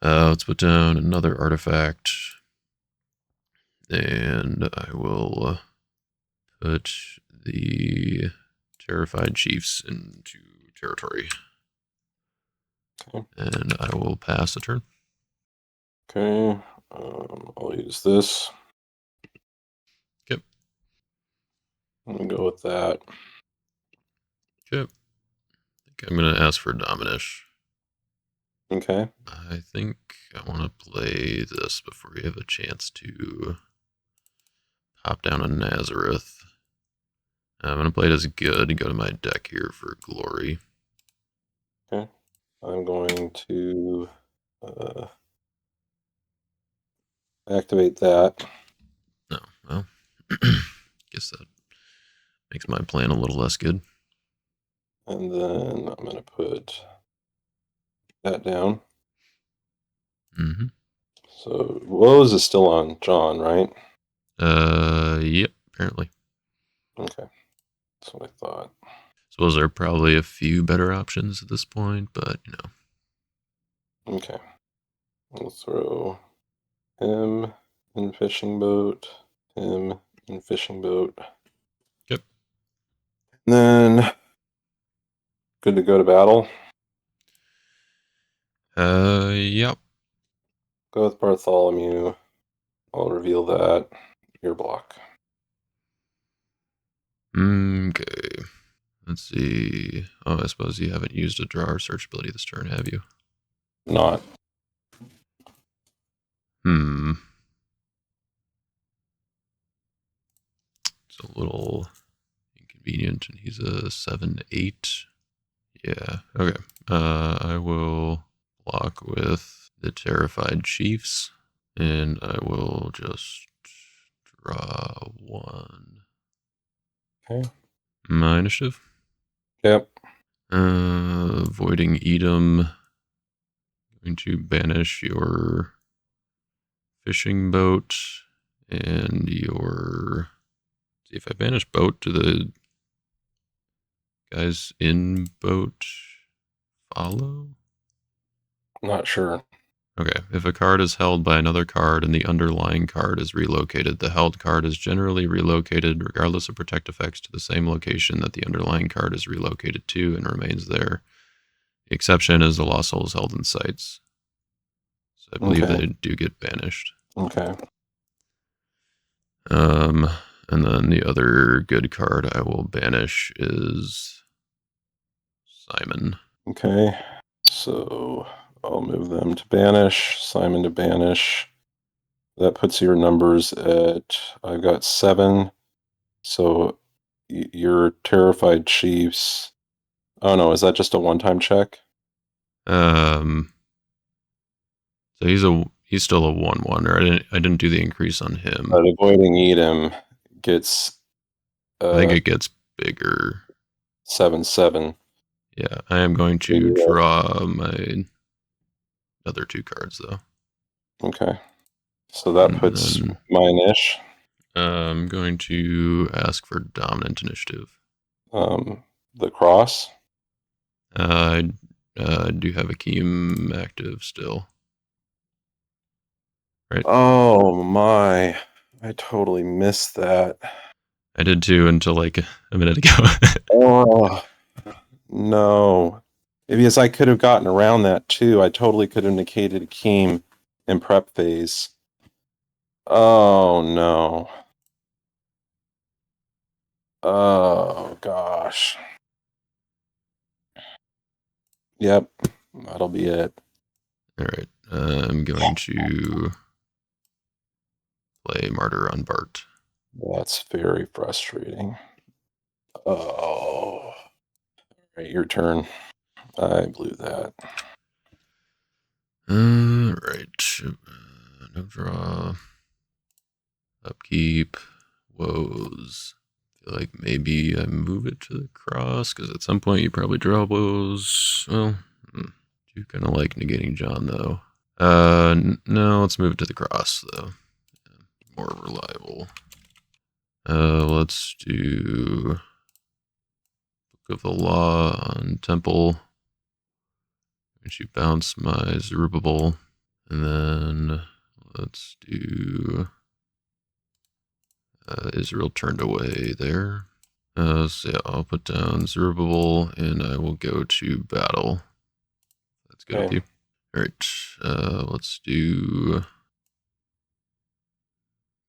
Let's put down another artifact. And I will put the Terrified Chiefs into territory. Okay. And I will pass a turn. Okay. I'll use this. Yep. I'm going to go with that. Yep. I think I'm going to ask for Dominish. Okay. I think I want to play this before we have a chance to pop down a Nazareth. I'm going to play it as good and go to my deck here for glory. Okay. I'm going to activate that. No, well, guess that makes my plan a little less good. And then I'm going to put that down. Mm-hmm. So Woes is still on John, right? Yep, apparently. Okay. That's what I thought. Suppose there are probably a few better options at this point, but, you know. Okay. We'll throw him in fishing boat. Him in fishing boat. Yep. And then good to go to battle. Yep. Go with Bartholomew. I'll reveal that. Your block. Okay. Let's see. Oh, I suppose you haven't used a draw or search ability this turn, have you? Not. It's a little inconvenient, and he's a 7/8. Yeah. Okay. I will block with the Terrified Chiefs, and I will just draw one. Okay. My initiative. Yep. Voiding Edom. Going to banish your fishing boat and your. See if I banish boat, do the guys in boat follow? Not sure. Okay, if a card is held by another card and the underlying card is relocated, the held card is generally relocated, regardless of protect effects, to the same location that the underlying card is relocated to and remains there. The exception is the lost soul is held in sites. So I believe they do get banished. Okay. And then the other good card I will banish is Simon. Okay. So I'll move them to banish. Simon to banish. That puts your numbers at, I've got 7. So your Terrified Chiefs. Oh no, is that just a one-time check? So he's still a 1/1, or I didn't do the increase on him. Avoiding Edom gets. I think it gets bigger. 7/7. Yeah, I am going to draw my other 2 cards though. Okay. So that puts mine-ish. I'm going to ask for dominant initiative. The cross. I do have Akeem active still. Right. Oh my. I totally missed that. I did too until like a minute ago. Oh no. Because I could have gotten around that too. I totally could have negated Akeem in prep phase. Oh no. Oh gosh. Yep. That'll be it. All right. I'm going to play Martyr on Bart. That's very frustrating. Oh. All right, your turn. I blew that. All right. No draw. Upkeep. Woes. I feel like maybe I move it to the cross, because at some point you probably draw woes. Well, do kind of like negating John, though. No, let's move it to the cross, though. Yeah, more reliable. Let's do Book of the Law on Temple. And you bounce my Zerubbabel. And then let's do Israel turned away there. So yeah, I'll put down Zerubbabel and I will go to battle. That's good with you. All right, let's do.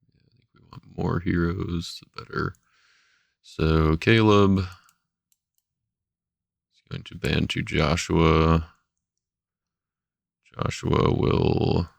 I think we want more heroes, the better. So Caleb is going to ban to Joshua. Joshua will.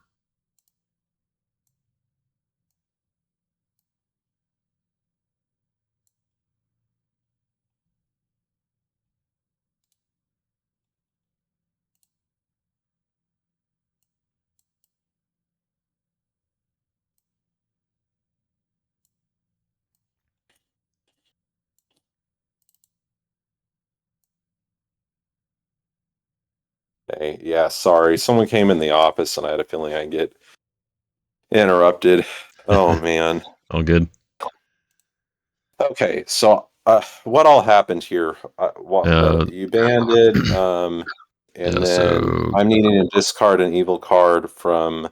Hey, yeah, sorry. Someone came in the office and I had a feeling I'd get interrupted. Oh, man. All good. Okay, so what all happened here? You banded, and yeah, then so I'm needing to discard an evil card from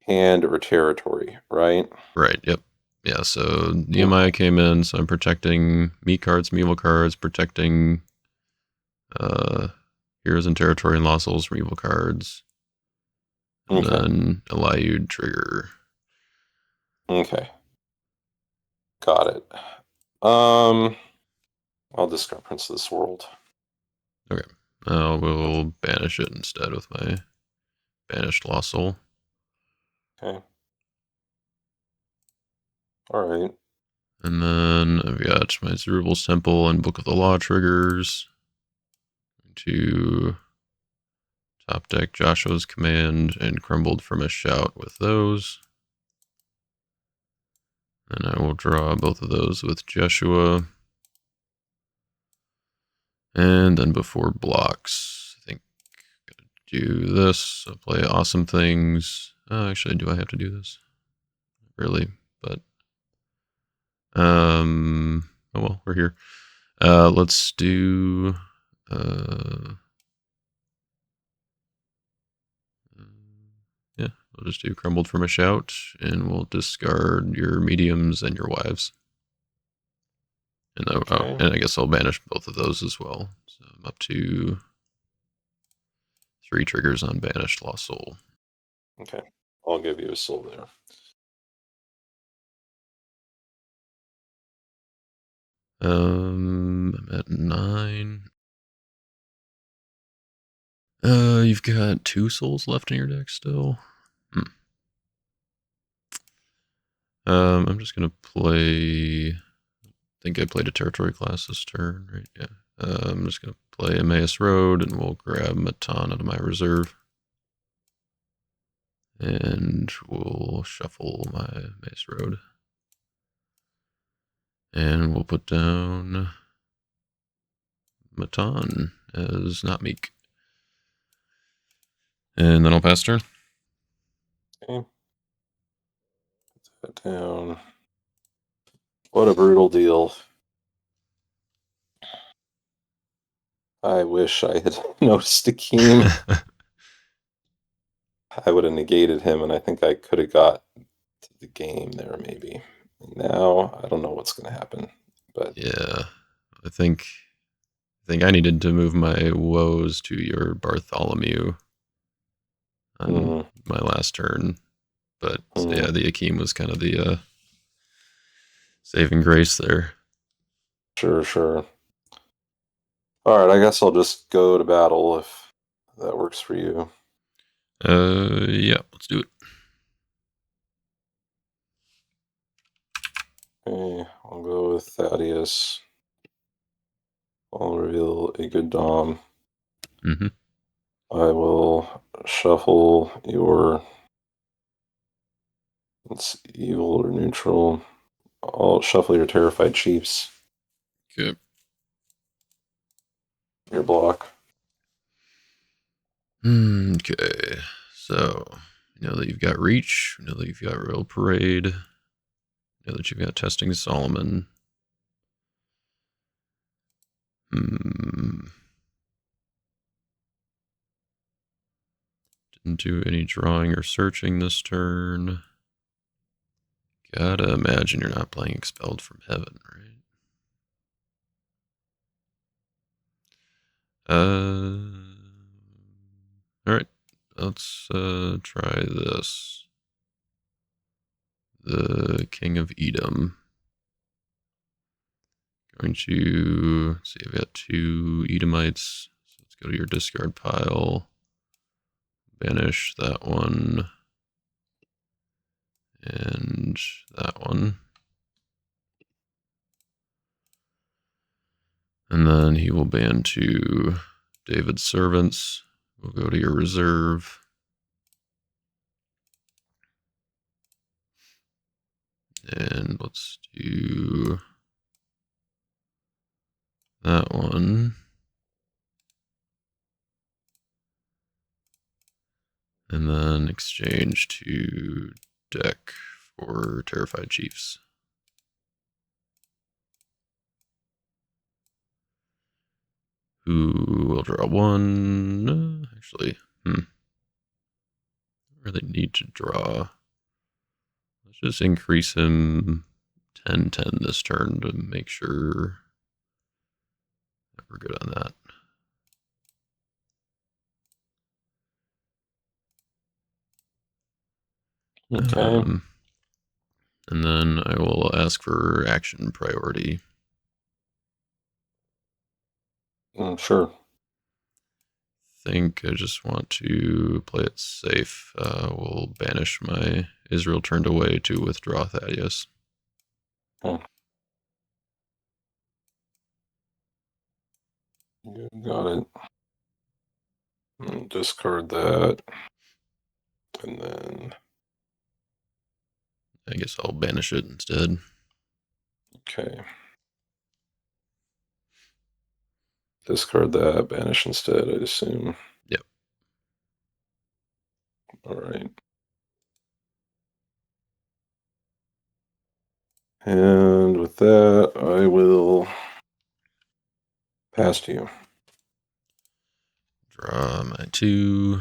hand or territory, right? Right, yep. Yeah, so Yeah. Nehemiah came in, so I'm protecting me cards, me evil cards, protecting heroes and territory and lost souls from evil cards, and Okay. then Eliud trigger. Okay. Got it. I'll discard Prince of this World. Okay. We'll banish it instead with my banished lost soul. Okay. All right. And then I've got my Zerubbabel's Temple and Book of the Law triggers. To top deck Joshua's Command and Crumbled from a Shout with those. And I will draw both of those with Joshua. And then before blocks, I think I'm going to do this. I'll play Awesome Things. Actually, do I have to do this? Really? But, oh well, we're here. Let's do, yeah, we'll just do Crumbled from a Shout, and we'll discard your mediums and your wives. And, Okay. and I guess I'll banish both of those as well. So I'm up to 3 triggers on Banished Lost Soul. Okay. I'll give you a soul there. I'm at 9. You've got 2 souls left in your deck still. I'm just gonna play. I think I played a territory class this turn, right? Yeah. I'm just gonna play Emmaus Road, and we'll grab Matan out of my reserve, and we'll shuffle my Emmaus Road, and we'll put down Matan as not meek, and then I'll pass turn. Okay. Put that down. What a brutal deal. I wish I had noticed Akeem. I would have negated him, and I think I could have got to the game there, maybe. And now I don't know what's going to happen. But Yeah, I think I needed to move my woes to your Bartholomew on my last turn, but yeah, the Akeem was kind of the saving grace there. Sure. All right, I guess I'll just go to battle if that works for you. Yeah, let's do it. Okay, I'll go with Thaddeus. I'll reveal a good Dom. Mm-hmm. I will shuffle your. It's evil or neutral. I'll shuffle your Terrified Chiefs. Okay. Your block. Okay. So, you know that you've got Reach. You know that you've got Royal Parade. You know that you've got Testing Solomon. Didn't do any drawing or searching this turn. Gotta imagine you're not playing Expelled from Heaven, right? Alright. Let's try this. The King of Edom. Going to see, I've got 2 Edomites. So let's go to your discard pile. Banish that one. And that one. And then he will ban 2 David's servants. We'll go to your reserve. And let's do that one. And then exchange to deck for Terrified Chiefs. Who will draw 1? Actually, really need to draw. Let's just increase him 10-10 this turn to make sure that we're good on that. Okay. And then I will ask for action priority. Sure. I think I just want to play it safe. We'll banish my Israel turned away to withdraw Thaddeus. Oh. You got it. Discard that. And then... I guess I'll banish it instead. Okay. Discard that, banish instead, I'd assume. Yep. All right. And with that, I will pass to you. Draw my 2.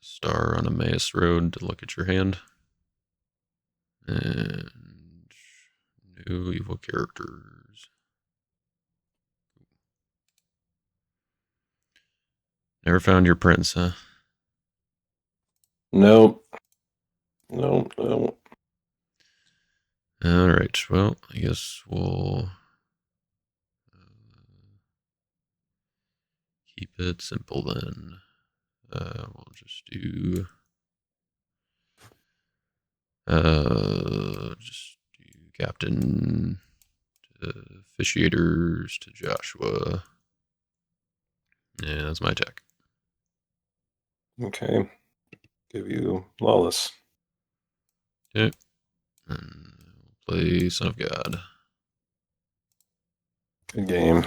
Star on Emmaus Road to look at your hand. And new evil characters. Never found your prince, huh? Nope. Nope. All right. Well, I guess we'll keep it simple then. We'll just do captain to officiators to Joshua. Yeah, that's my attack. Okay. Give you Lawless. Okay. And we'll play Son of God. Good game.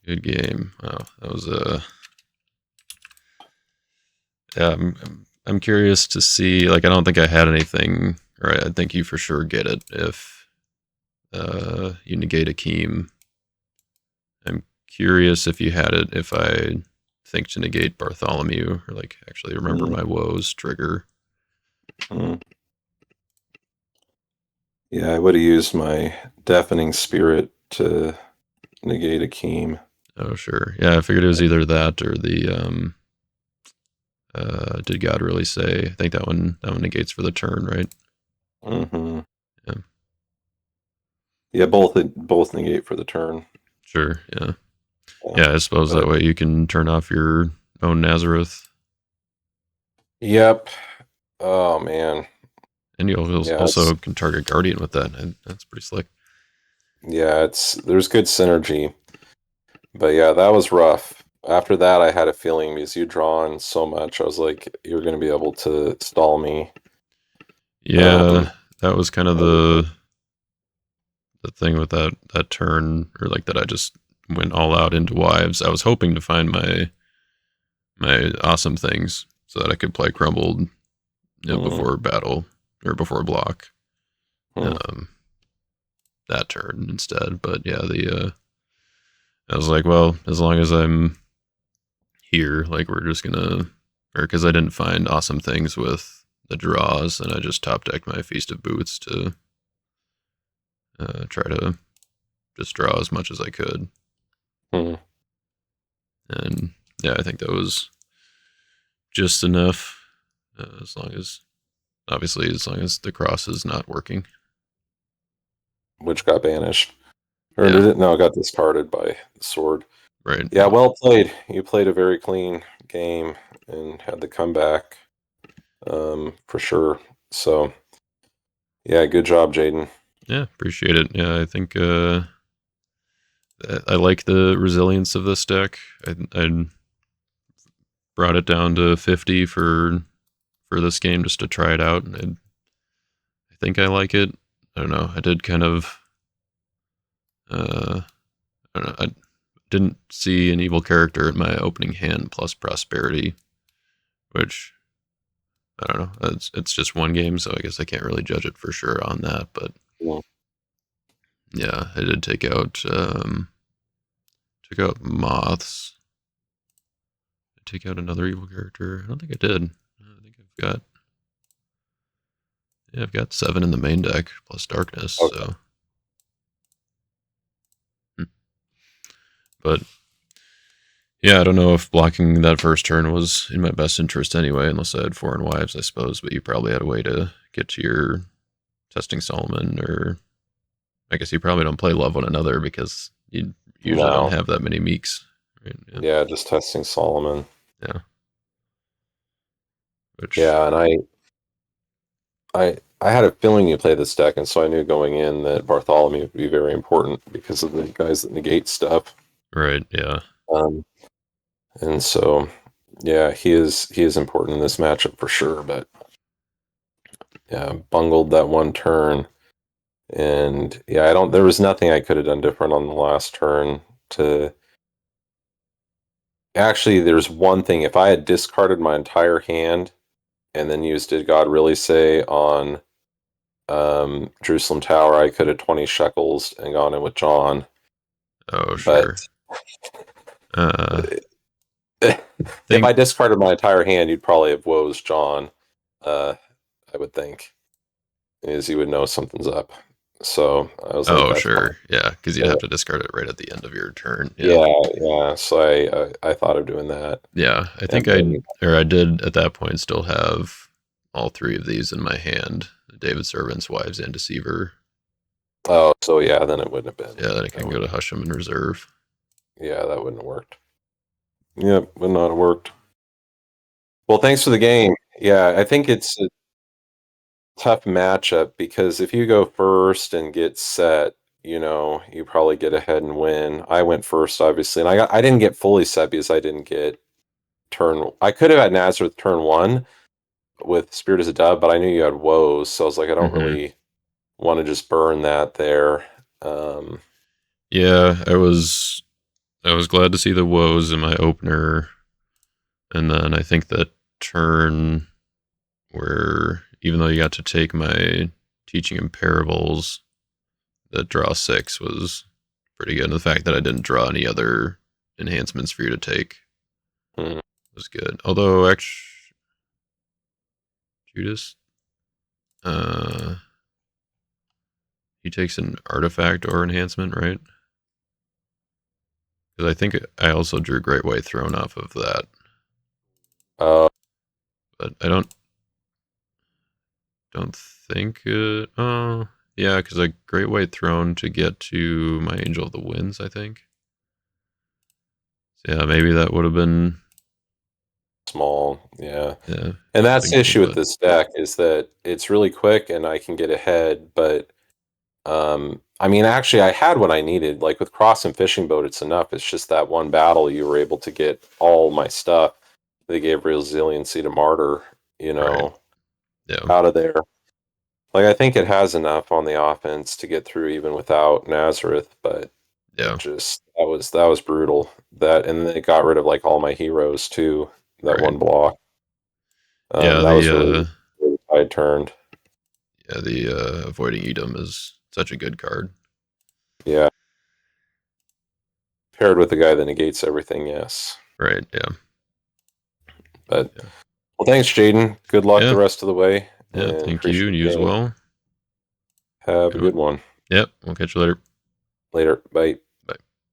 Good game. Wow, that was yeah, I'm curious to see. Like, I don't think I had anything. Or I think you for sure get it if you negate Akeem. I'm curious if you had it. If I think to negate Bartholomew, or like actually remember my woes trigger. Yeah, I would have used my Deafening Spirit to negate Akeem. Oh sure, yeah. I figured it was either that or the did God really say? I think that one negates for the turn, right? Mm-hmm. Yeah. Yeah, both negate for the turn. Sure. Yeah. Yeah. I suppose that way you can turn off your own Nazareth. Yep. Oh man. And you also can target Guardian with that. And that's pretty slick. Yeah, there's good synergy. But yeah, that was rough. After that, I had a feeling because you drawn so much, I was like, you're going to be able to stall me. Yeah, that was kind of the thing with that turn, or like that I just went all out into Wives. I was hoping to find my awesome things so that I could play Crumbled, before battle or before block. That turn instead, but yeah, I was like, well, as long as I'm here, like we're just gonna, or because I didn't find awesome things with the draws, and I just top decked my Feast of Boots to try to just draw as much as I could. And yeah, I think that was just enough, as long as the cross is not working. Which got banished. Or did it? No, it got discarded by the sword. Right. Yeah, well played. You played a very clean game and had the comeback, for sure. So, yeah, good job, Jaden. Yeah, appreciate it. Yeah, I think I like the resilience of this deck. I brought it down to 50 for this game just to try it out. And I think I like it. I don't know. I did kind of I don't know. I didn't see an evil character in my opening hand plus prosperity, which I don't know. It's just one game, so I guess I can't really judge it for sure on that. But yeah, I did take out moths. Take out another evil character. I don't think I did. I think I've got Yeah, I've got 7 in the main deck plus darkness. Okay. So, but yeah, I don't know if blocking that first turn was in my best interest anyway, unless I had Foreign Wives, I suppose. But you probably had a way to get to your Testing Solomon, or I guess you probably don't play Love One Another because you usually don't No. have that many Meeks. Right? Yeah, just testing Solomon. Yeah. Which, Yeah, and I had a feeling you play this deck, and so I knew going in that Bartholomew would be very important because of the guys that negate stuff. right, yeah. Um, and so, yeah, he is important in this matchup for sure. But yeah, bungled that one turn, and yeah, I don't. There was nothing I could have done different on the last turn to. Actually, there's one thing. If I had discarded my entire hand and then used Did God Really Say on Jerusalem Tower, I could have 20 shekels and gone in with John. Oh, But sure. Uh, if I discarded my entire hand, you'd probably have woes John. I would think, is you would know something's up. So I was like, oh, that's fine. sure. Yeah, because you'd have to discard it right at the end of your turn. Yeah. Yeah. So I thought of doing that, Yeah, I and think then I did at that point still have all 3 of these in my hand: David Servant's Wives and Deceiver. oh, so yeah, then it wouldn't have been. Yeah, then I can go to Husham in reserve. Yeah, that wouldn't have worked. Yep, would not have worked. Well, thanks for the game. Yeah, I think it's a tough matchup because if you go first and get set, you probably get ahead and win. I went first, obviously, and I didn't get fully set because I didn't get turn. I could have had Nazareth turn 1 with Spirit as a Dove, but I knew you had woes, so I was like, I don't Hmm. really want to just burn that there. Um, Yeah, I was glad to see the woes in my opener, and then I think that turn where even though you got to take my teaching in parables, that draw 6 was pretty good. And the fact that I didn't draw any other enhancements for you to take hmm. was good. Although, actually, Judas, uh, he takes an artifact or enhancement, right? Because I think I also drew Great White Throne off of that, uh, but I don't think. Oh, yeah, because a Great White Throne to get to my Angel of the Winds, I think. So yeah, maybe that would have been. Small, yeah. Yeah, And not that's the thinking, issue with but this deck is that it's really quick and I can get ahead, but I mean, actually, I had what I needed. Like with Cross and Fishing Boat, it's enough. It's just that one battle you were able to get all my stuff. They gave resiliency to Martyr, right. Yeah, out of there. Like I think it has enough on the offense to get through even without Nazareth, but yeah, that was brutal. That and then it got rid of like all my heroes too. That right. one block. Yeah, That was really where the tide turned. the avoiding Edom is such a good card. Yeah, paired with the guy that negates everything. Yes, Right. Yeah. but Yeah. well, thanks, Jaden. Good luck the Yeah. rest of the way, Yeah. and Thank you, appreciate and you the as game. well. Have a good one. Yep. We'll catch you later. Later. Bye.